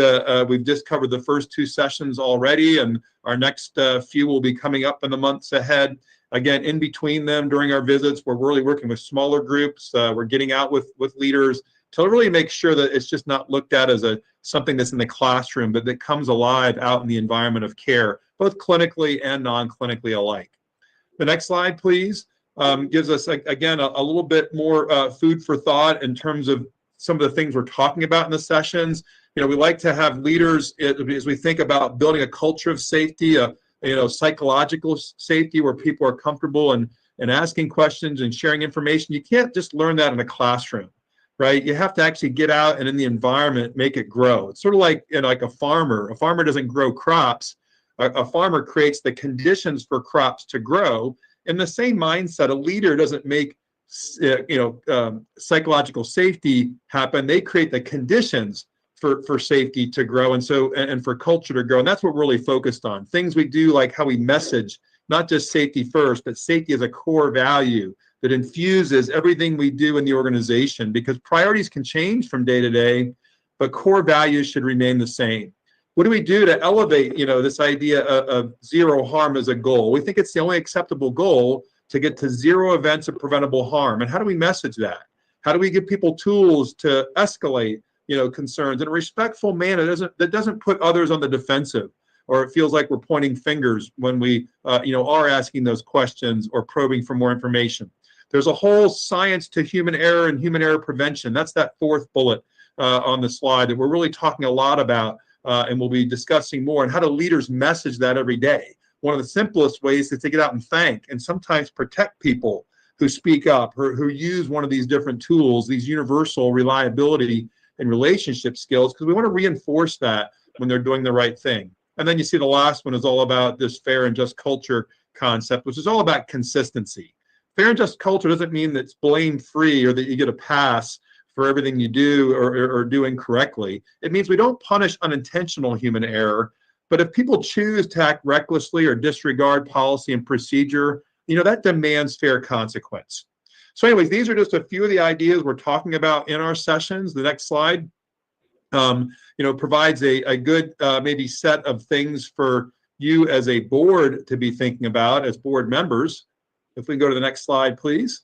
we've just covered the first 2 sessions already, and our next few will be coming up in the months ahead. Again, in between them, during our visits, we're really working with smaller groups. We're getting out with leaders to really make sure that it's just not looked at as something that's in the classroom, but that comes alive out in the environment of care, both clinically and non-clinically alike. The next slide, please, gives us, again, a little bit more food for thought in terms of some of the things we're talking about in the sessions. We like to have leaders, as we think about building a culture of safety, a psychological safety where people are comfortable and asking questions and sharing information. You can't just learn that in a classroom, right? You have to actually get out and in the environment, make it grow. It's sort of like, like a farmer. A farmer doesn't grow crops. A farmer creates the conditions for crops to grow. In the same mindset, a leader doesn't make, psychological safety happen. They create the conditions for safety to grow and for culture to grow. And that's what we're really focused on. Things we do, like how we message, not just safety first, but safety as a core value that infuses everything we do in the organization, because priorities can change from day to day, but core values should remain the same. What do we do to elevate, this idea of zero harm as a goal? We think it's the only acceptable goal to get to zero events of preventable harm. And how do we message that? How do we give people tools to escalate, concerns in a respectful manner that doesn't put others on the defensive, or it feels like we're pointing fingers when we, are asking those questions or probing for more information. There's a whole science to human error and human error prevention. That's that fourth bullet on the slide that we're really talking a lot about, and we'll be discussing more, and how do leaders message that every day. One of the simplest ways is to get out and thank and sometimes protect people who speak up or who use one of these different tools, these universal reliability and relationship skills, because we want to reinforce that when they're doing the right thing. And then you see the last one is all about this fair and just culture concept, which is all about consistency. Fair and just culture doesn't mean that it's blame-free or that you get a pass for everything you do or do incorrectly. It means we don't punish unintentional human error, but if people choose to act recklessly or disregard policy and procedure, that demands fair consequence. So anyways, these are just a few of the ideas we're talking about in our sessions. The next slide, provides a good maybe set of things for you as a board to be thinking about as board members. If we can go to the next slide, please.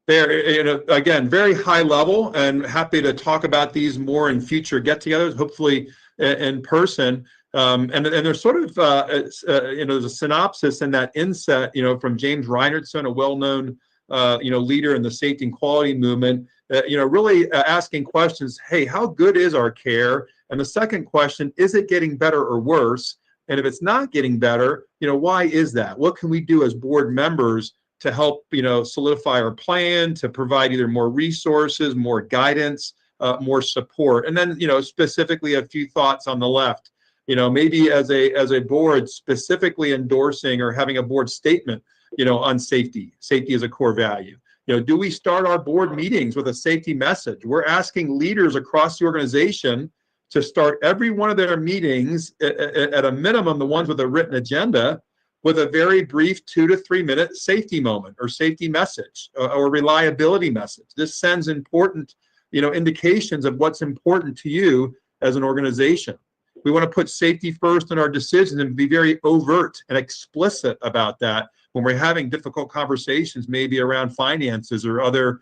There, again, very high level, and happy to talk about these more in future get-togethers, hopefully in person. And there's sort of, there's a synopsis in that inset, from James Reinertson, a well-known, leader in the safety and quality movement, really asking questions, hey, how good is our care? And the second question, is it getting better or worse? And if it's not getting better, why is that? What can we do as board members to help, solidify our plan, to provide either more resources, more guidance, more support? And then, specifically a few thoughts on the left, maybe as a board specifically endorsing or having a board statement, on safety. Safety is a core value. Do we start our board meetings with a safety message? We're asking leaders across the organization to start every one of their meetings, at a minimum, the ones with a written agenda, with a very brief 2 to 3 minute safety moment or safety message or reliability message. This sends important, indications of what's important to you as an organization. We want to put safety first in our decisions and be very overt and explicit about that when we're having difficult conversations, maybe around finances or other,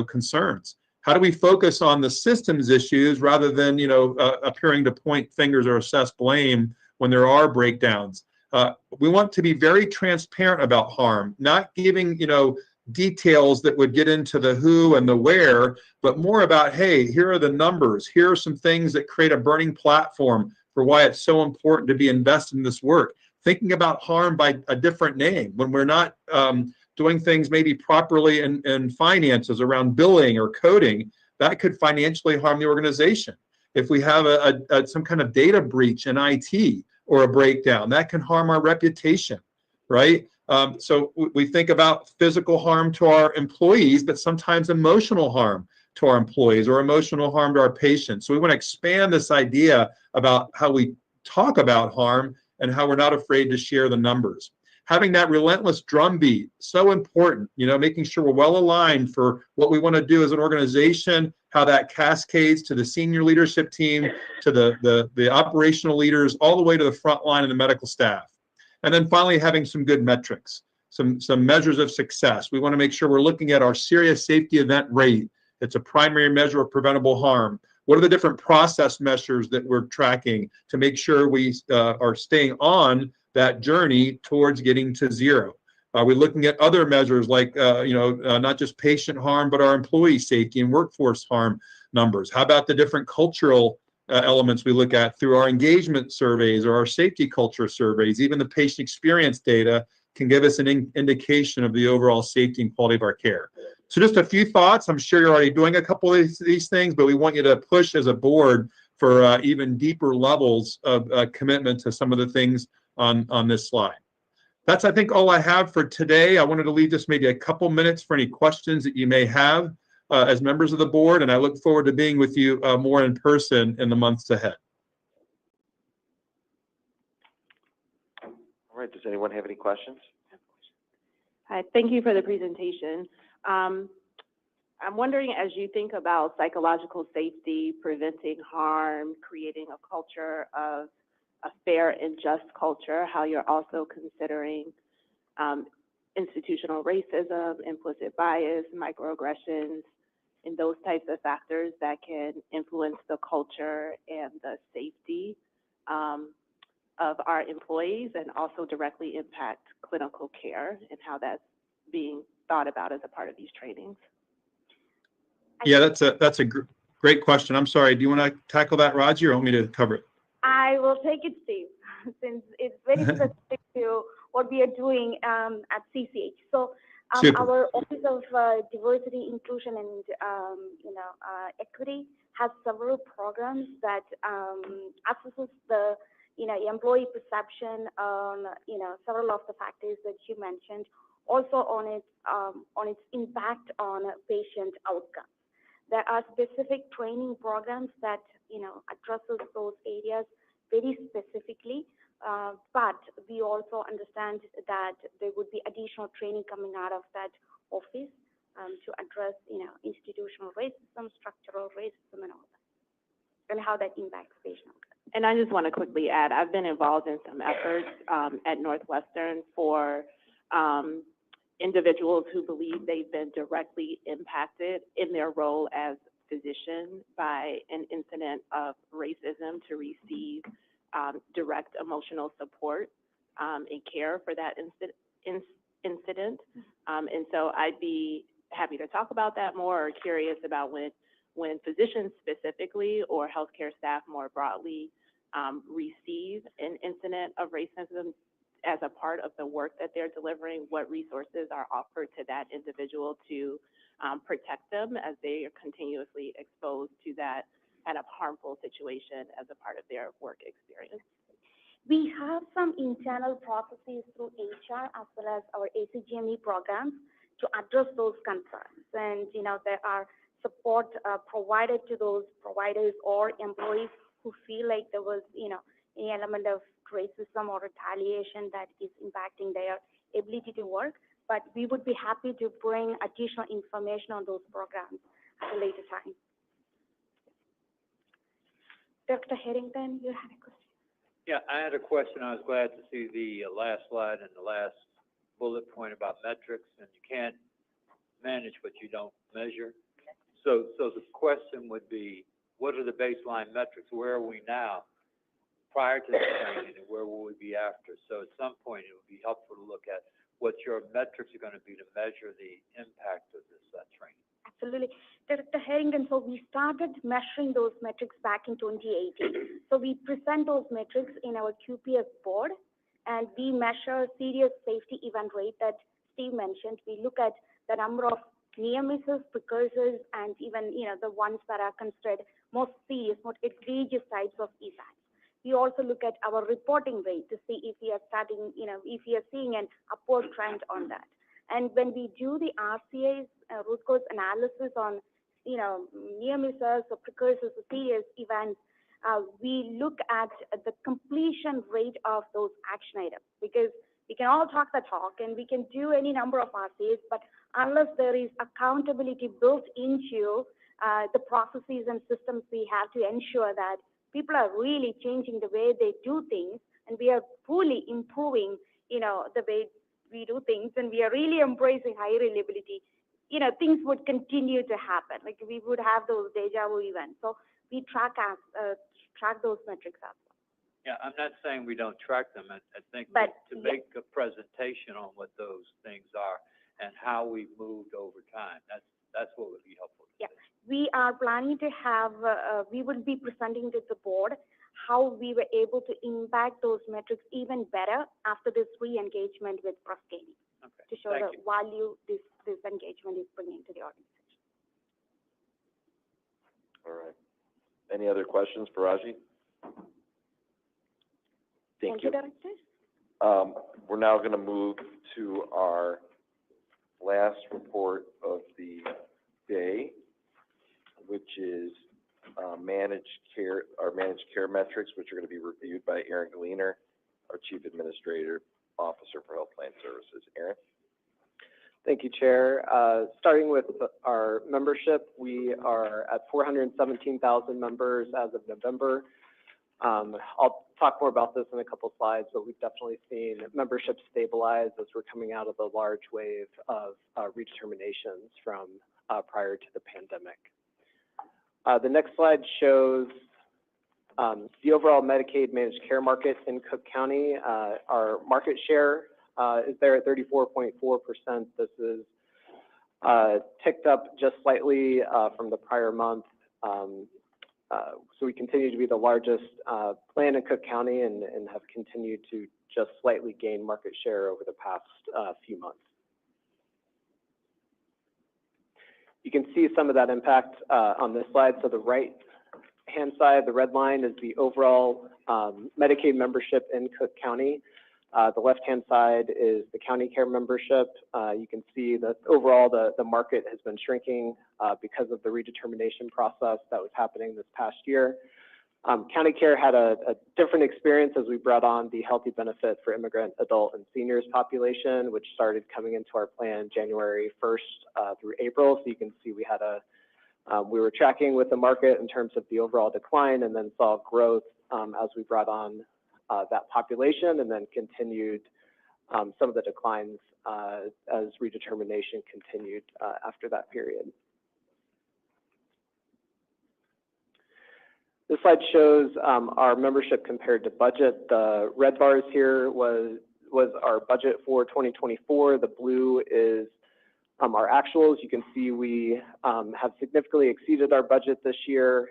concerns. How do we focus on the systems issues rather than, appearing to point fingers or assess blame when there are breakdowns? We want to be very transparent about harm, not giving, details that would get into the who and the where, but more about, hey, here are the numbers. Here are some things that create a burning platform for why it's so important to be invested in this work. Thinking about harm by a different name when we're not doing things maybe properly in finances around billing or coding, that could financially harm the organization. If we have some kind of data breach in IT or a breakdown, that can harm our reputation, right? So we think about physical harm to our employees, but sometimes emotional harm to our employees or emotional harm to our patients. So we want to expand this idea about how we talk about harm and how we're not afraid to share the numbers. Having that relentless drumbeat, so important, making sure we're well aligned for what we want to do as an organization, how that cascades to the senior leadership team, to the operational leaders, all the way to the front line and the medical staff. And then finally, having some good metrics, some measures of success. We want to make sure we're looking at our serious safety event rate. It's a primary measure of preventable harm. What are the different process measures that we're tracking to make sure we are staying on that journey towards getting to zero? Are we looking at other measures like, not just patient harm, but our employee safety and workforce harm numbers? How about the different cultural elements we look at through our engagement surveys or our safety culture surveys. Even the patient experience data can give us an indication of the overall safety and quality of our care. So just a few thoughts. I'm sure you're already doing a couple of these things, but we want you to push as a board for even deeper levels of commitment to some of the things on this slide. That's, I think, all I have for today. I wanted to leave just maybe a couple minutes for any questions that you may have as members of the board, and I look forward to being with you more in person in the months ahead. All right, does anyone have any questions? Hi, thank you for the presentation. I'm wondering, as you think about psychological safety, preventing harm, creating a culture of a fair and just culture, how you're also considering institutional racism, implicit bias, microaggressions, and those types of factors that can influence the culture and the safety of our employees and also directly impact clinical care, and how that's being thought about as a part of these trainings. Yeah, that's a great question. I'm sorry. Do you want to tackle that, Raji, or want me to cover it? I will take it, Steve, since it's very specific to what we are doing at CCH. So our Office of Diversity, Inclusion, and Equity has several programs that assesses the employee perception on several of the factors that you mentioned, also on its impact on patient outcomes. There are specific training programs that addresses those areas very specifically, but we also understand that there would be additional training coming out of that office to address institutional racism, structural racism, and all that, and how that impacts patient outcomes. And I just want to quickly add, I've been involved in some efforts at Northwestern for individuals who believe they've been directly impacted in their role as physician by an incident of racism to receive direct emotional support and care for that incident. And so I'd be happy to talk about that more, or curious about when physicians specifically or healthcare staff more broadly receive an incident of racism as a part of the work that they're delivering, what resources are offered to that individual to protect them as they are continuously exposed to that kind of harmful situation as a part of their work experience. We have some internal processes through HR as well as our ACGME programs to address those concerns. And, there are support provided to those providers or employees who feel like there was, any element of racism or retaliation that is impacting their ability to work. But we would be happy to bring additional information on those programs at a later time. Dr. Harrington, you had a question. Yeah, I had a question. I was glad to see the last slide and the last bullet point about metrics, and you can't manage what you don't measure. So the question would be, what are the baseline metrics? Where are we now prior to the training, and where will we be after? So at some point, it would be helpful to look at what your metrics are going to be to measure the impact of this training. Absolutely. Dr. Harrington, so we started measuring those metrics back in 2018. So we present those metrics in our QPS board, and we measure serious safety event rate that Steve mentioned. We look at the number of near misses, precursors, and even, the ones that are considered most serious, most egregious types of events. We also look at our reporting rate to see if we are if we are seeing an upward trend on that. And when we do the RCA's root cause analysis on, near misses or precursors or serious events, we look at the completion rate of those action items, because we can all talk the talk and we can do any number of RCA's, but unless there is accountability built into the processes and systems, we have to ensure that people are really changing the way they do things, and we are fully improving, the way we do things, and we are really embracing high reliability. Things would continue to happen. Like we would have those deja vu events. So we track those metrics as well. Yeah, I'm not saying we don't track them. I think to make a presentation on what those things are and how we've moved over time, that's what would be helpful. Yeah, we are planning to have, we will be presenting to the board how we were able to impact those metrics even better after this re-engagement with Proscani, to show the value this engagement is bringing to the organization. All right. Any other questions for Raji? Thank you, Director. We're now going to move to our last report of the day, which is our managed care metrics, which are going to be reviewed by Aaron Gleaner, our Chief Administrative Officer for Health Plan Services. Aaron? Thank you, Chair. Starting with our membership, we are at 417,000 members as of November. I'll talk more about this in a couple slides, but we've definitely seen membership stabilize as we're coming out of the large wave of redeterminations from prior to the pandemic. The next slide shows the overall Medicaid managed care market in Cook County. Our market share is there at 34.4%. This is ticked up just slightly from the prior month. So we continue to be the largest plan in Cook County and have continued to just slightly gain market share over the past few months. You can see some of that impact on this slide. So the right-hand side, the red line, is the overall Medicaid membership in Cook County. The left-hand side is the county care membership. You can see that overall the market has been shrinking because of the redetermination process that was happening this past year. County care had a different experience as we brought on the healthy benefit for immigrant adult and seniors population, which started coming into our plan January 1st through April. So you can see we had we were tracking with the market in terms of the overall decline, and then saw growth as we brought on that population, and then continued some of the declines as redetermination continued after that period. This slide shows our membership compared to budget. The red bars here was our budget for 2024. The blue is our actuals. You can see we have significantly exceeded our budget this year,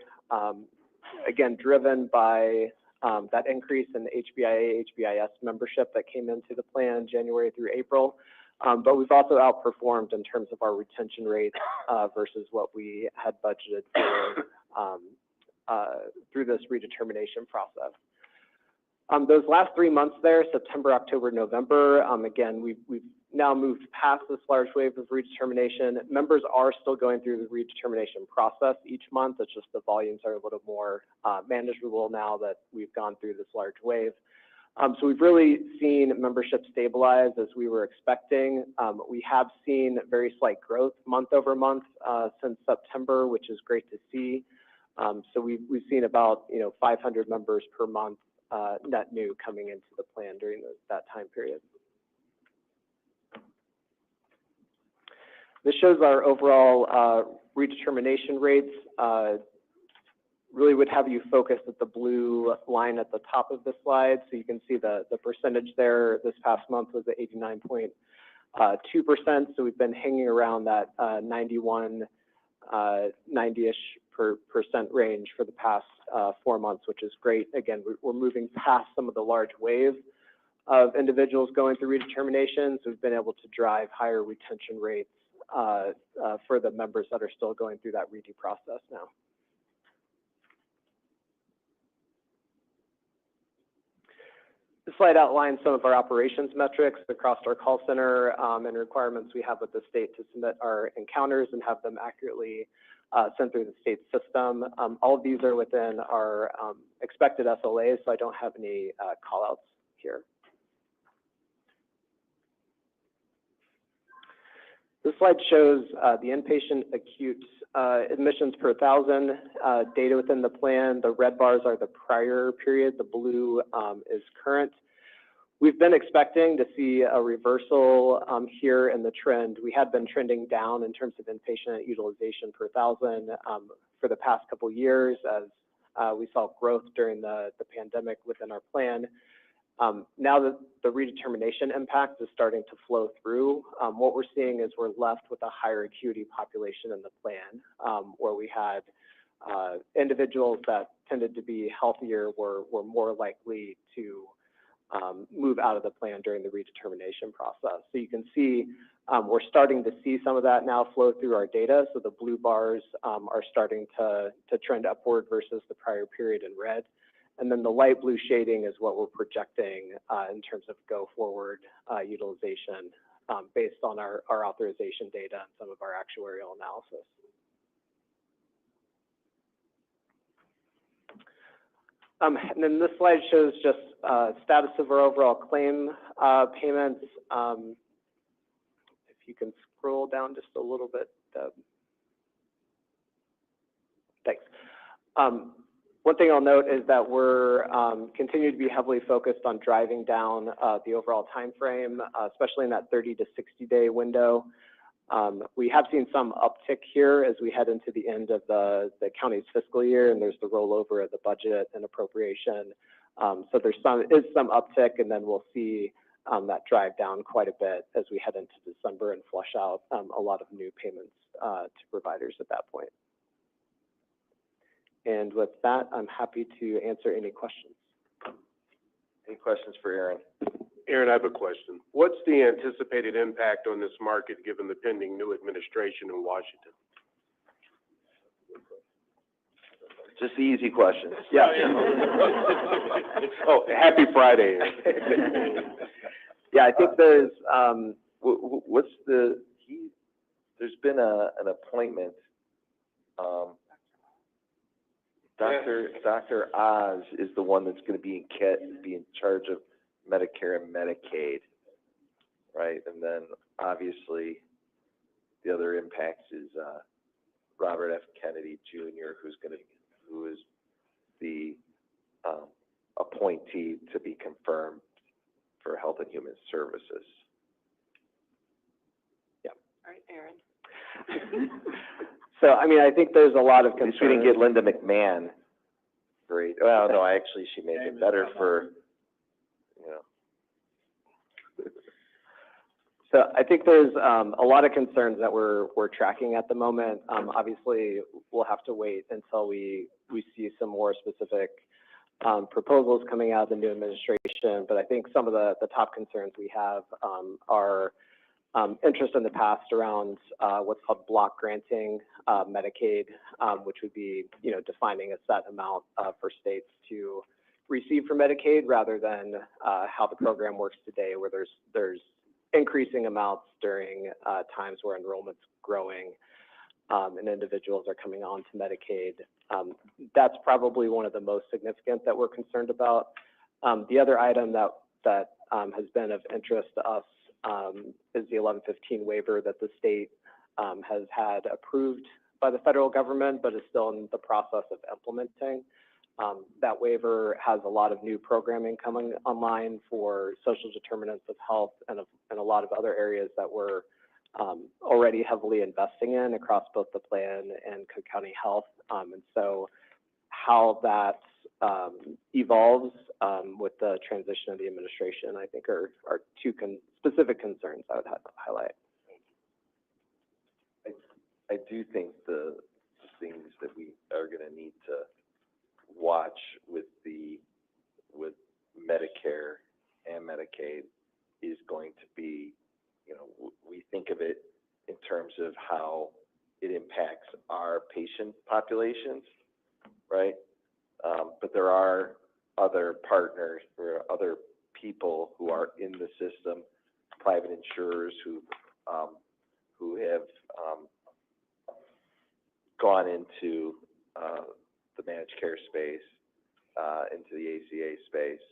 again, driven by that increase in the HBIA, HBIS membership that came into the plan January through April. But we've also outperformed in terms of our retention rates versus what we had budgeted for through this redetermination process. Those last 3 months there, September, October, November, again, we've now moved past this large wave of redetermination. Members are still going through the redetermination process each month. It's just the volumes are a little more manageable now that we've gone through this large wave. So we've really seen membership stabilize as we were expecting. We have seen very slight growth month over month since September, which is great to see. So we've seen about 500 members per month net new coming into the plan during that time period. This shows our overall redetermination rates. Really would have you focus at the blue line at the top of the slide. So you can see the percentage there this past month was at 89.2%. So we've been hanging around that 91, 90-ish percent range for the past 4 months, which is great. Again, we're moving past some of the large wave of individuals going through redetermination. So we've been able to drive higher retention rates for the members that are still going through that redo process now. This slide outlines some of our operations metrics across our call center and requirements we have with the state to submit our encounters and have them accurately sent through the state system. All of these are within our expected SLAs, so I don't have any call-outs here. This slide shows the inpatient acute admissions per 1,000 data within the plan. The red bars are the prior period. The blue is current. We've been expecting to see a reversal here in the trend. We had been trending down in terms of inpatient utilization per 1,000 for the past couple years as we saw growth during the pandemic within our plan. Now that the redetermination impact is starting to flow through, what we're seeing is we're left with a higher acuity population in the plan, where we had individuals that tended to be healthier were more likely to move out of the plan during the redetermination process. So you can see we're starting to see some of that now flow through our data. So the blue bars are starting to trend upward versus the prior period in red. And then the light blue shading is what we're projecting in terms of go forward utilization based on our authorization data and some of our actuarial analysis. And then this slide shows just status of our overall claim payments. If you can scroll down just a little bit, Deb. Thanks. One thing I'll note is that we're continue to be heavily focused on driving down the overall time frame, especially in that 30 to 60 day window. We have seen some uptick here as we head into the end of the county's fiscal year, and there's the rollover of the budget and appropriation. So there's some uptick, and then we'll see that drive down quite a bit as we head into December and flush out a lot of new payments to providers at that point. And with that, I'm happy to answer any questions. Any questions for Aaron? Aaron, I have a question. What's the anticipated impact on this market given the pending new administration in Washington? Just the easy questions. Yeah. Oh, happy Friday. Yeah, I think there's, there's been an appointment, Dr. Oz is the one that's gonna be in charge of Medicare and Medicaid, right? And then obviously the other impacts is Robert F. Kennedy Jr., who is the appointee to be confirmed for Health and Human Services. Yeah. All right, Aaron. So, I mean, I think there's a lot of concerns. At least we didn't get Linda McMahon. Great. Well, no, actually, she made it better for, you know. So I think there's a lot of concerns that we're tracking at the moment. Obviously, we'll have to wait until we see some more specific proposals coming out of the new administration. But I think some of the top concerns we have are interest in the past around what's called block granting Medicaid, which would be, you know, defining a set amount for states to receive from Medicaid rather than how the program works today, where there's increasing amounts during times where enrollment's growing and individuals are coming on to Medicaid. That's probably one of the most significant that we're concerned about. The other item that has been of interest to us is the 1115 waiver that the state has had approved by the federal government, but is still in the process of implementing. That waiver has a lot of new programming coming online for social determinants of health and a lot of other areas that we're already heavily investing in across both the plan and Cook County Health. And so how that evolves with the transition of the administration, I think are two specific concerns I would have to highlight. I do think the things that we are gonna need to watch with Medicare and Medicaid is going to be, you know, we think of it in terms of how it impacts our patient populations, right? But there are other partners or other people who are in the system, private insurers who have gone into the managed care space, into the ACA space,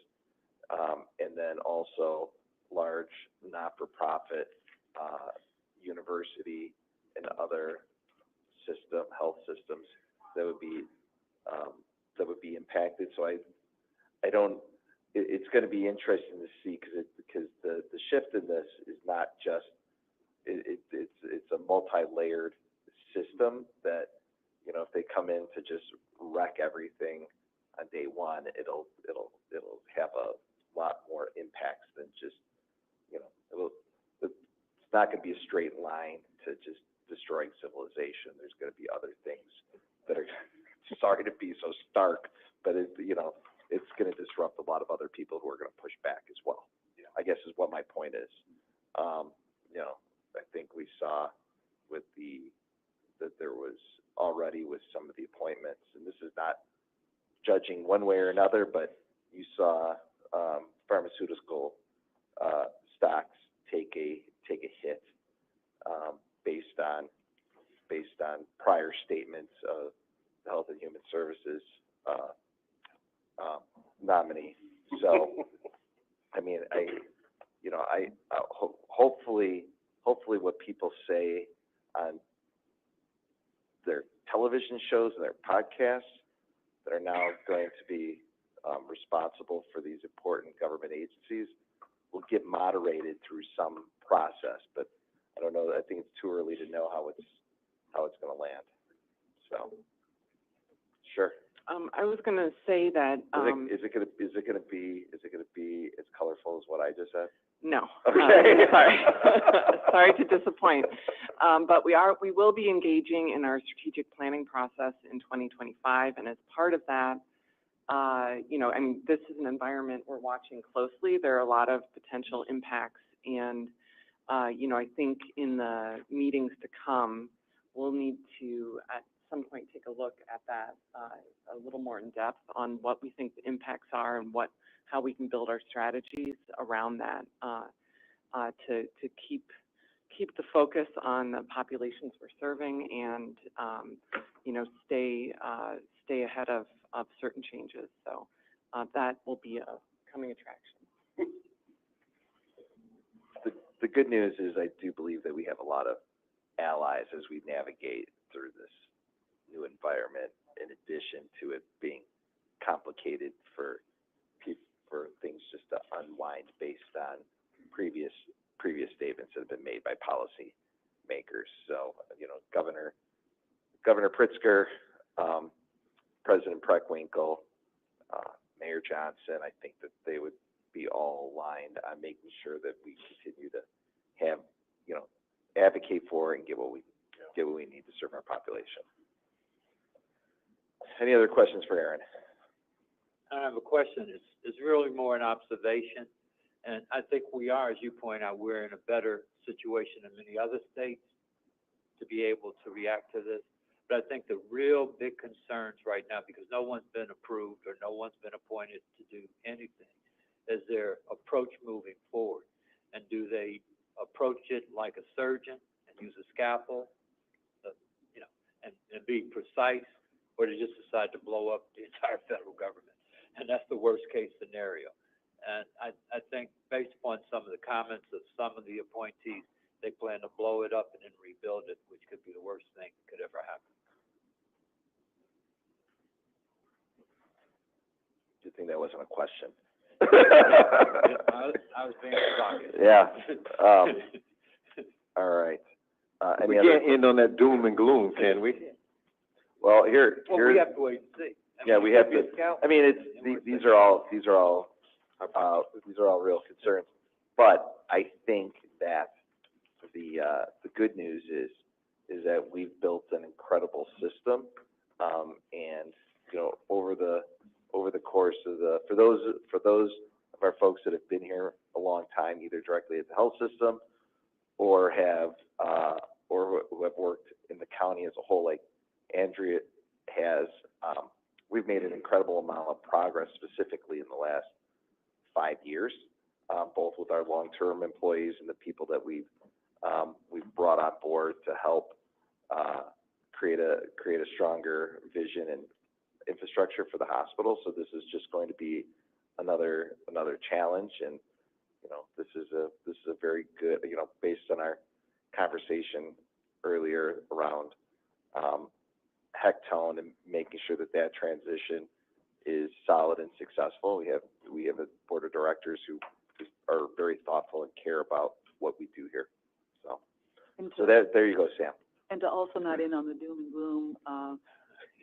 and then also large not-for-profit university and other health systems that would be impacted. So it's going to be interesting to see because the shift in this is not just it's a multi-layered system that, you know, if they come in to just wreck everything on day one, it'll have a lot more impacts than just, it's not gonna be a straight line to just destroying civilization. There's gonna be other things that are, sorry to be so stark, but it's gonna disrupt a lot of other people who are gonna push back as well, I guess is what my point is. I think we saw that there was already with some of the appointments, and this is not judging one way or another, but you saw pharmaceutical stocks take a hit based on prior statements of the Health and Human Services nominee. So, I mean, hopefully what people say on their television shows and their podcasts that are now going to be responsible for these important government agencies will get moderated through some process, but I don't know. I think it's too early to know how it's going to land. So, sure. I was going to say that, Is it going to be as colorful as what I just said? no. Okay. Sorry. Sorry to disappoint. But we will be engaging in our strategic planning process in 2025, and as part of that, this is an environment we're watching closely. There are a lot of potential impacts, and, I think in the meetings to come, we'll need to, at some point, take a look at that a little more in depth on what we think the impacts are and how we can build our strategies around that to keep the focus on the populations we're serving and, stay ahead of certain changes. So that will be a coming attraction. The good news is I do believe that we have a lot of allies as we navigate through this new environment, in addition to it being complicated for things just to unwind based on previous statements that have been made by policy makers. So, Governor Pritzker, President Preckwinkle, Mayor Johnson, I think that they would be all aligned on making sure that we continue to have, advocate for and get what we need to serve our population. Any other questions for Aaron? I have a question. It's really more an observation, and I think we are, as you point out, we're in a better situation than many other states to be able to react to this. But I think the real big concerns right now, because no one's been approved or no one's been appointed to do anything, is their approach moving forward. And do they approach it like a surgeon and use a scalpel, and be precise, or they just decide to blow up the entire federal government? And that's the worst case scenario. And I think based upon some of the comments of some of the appointees, they plan to blow it up and then rebuild it, which could be the worst thing that could ever happen. Good thing that wasn't a question. I was being provocative. Yeah. All right. We can't end on that doom and gloom, can we? Well, Well, here's, we have to wait and see. yeah, we have to. I mean, these are all real concerns. But I think that the good news is that we've built an incredible system, and over the course of for those of our folks that have been here a long time, either directly at the health system or who have worked in the county as a whole, like Andrea has, we've made an incredible amount of progress, specifically in the last 5 years, both with our long-term employees and the people that we've brought on board to help create a stronger vision and infrastructure for the hospital. So this is just going to be another challenge, and this is a very good, based on our conversation earlier around Hectone and making sure that transition is solid and successful. We have a board of directors who are very thoughtful and care about what we do here. So there you go, Sam. And to also not end on the doom and gloom,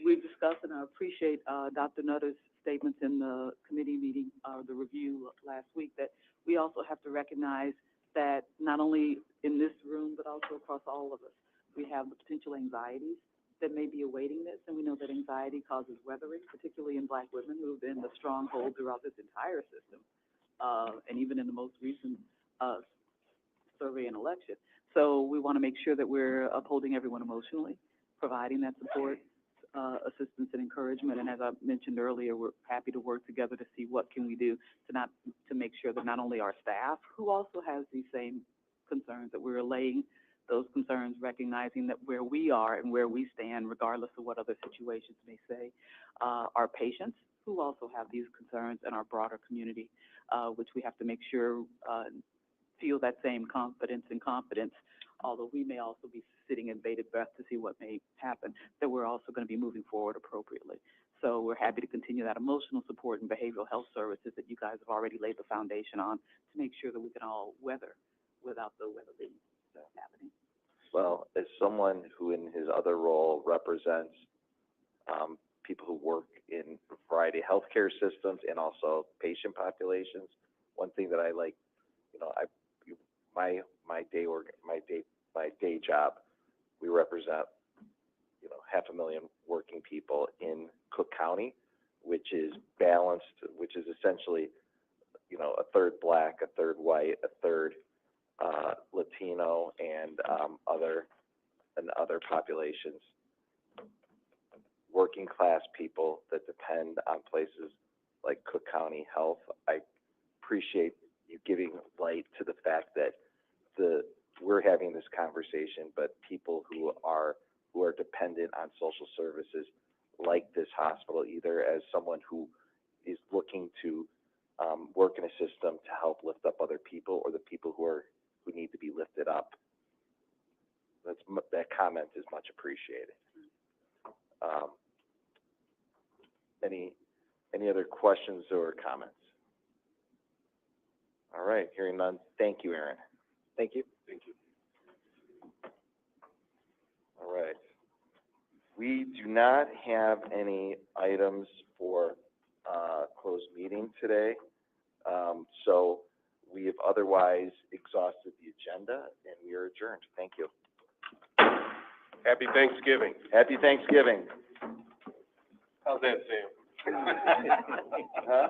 we've discussed, and I appreciate Dr. Nutter's statements in the committee meeting, the review last week, that we also have to recognize that not only in this room, but also across all of us, we have the potential anxieties that may be awaiting this, and we know that anxiety causes weathering, particularly in Black women who have been the stronghold throughout this entire system, and even in the most recent survey and election. So we want to make sure that we're upholding everyone emotionally, providing that support, assistance and encouragement. And as I mentioned earlier, we're happy to work together to see what can we do to make sure that not only our staff, who also has these same concerns, that we're allaying those concerns, recognizing that where we are and where we stand, regardless of what other situations may say, our patients, who also have these concerns, and our broader community, which we have to make sure feel that same confidence and confidence, although we may also be sitting in bated breath to see what may happen, that we're also going to be moving forward appropriately. So we're happy to continue that emotional support and behavioral health services that you guys have already laid the foundation on to make sure that we can all weather without the weather happening. Well, as someone who in his other role represents people who work in a variety of healthcare systems and also patient populations, one thing that I like, my day job, we represent 500,000 working people in Cook County, which is balanced, which is essentially a third Black, a third white, a third Latino, and other populations, working class people that depend on places like Cook County Health. I appreciate you giving light to the fact that we're having this conversation, but people who are dependent on social services like this hospital, either as someone who is looking to work in a system to help lift up other people, or the people who need to be lifted up. That comment is much appreciated. Any other questions or comments? All right, hearing none. Thank you, Aaron. Thank you. Thank you. All right. We do not have any items for closed meeting today. So we have otherwise exhausted the agenda, and we are adjourned. Thank you. Happy Thanksgiving. Happy Thanksgiving. How's that, Sam? Huh?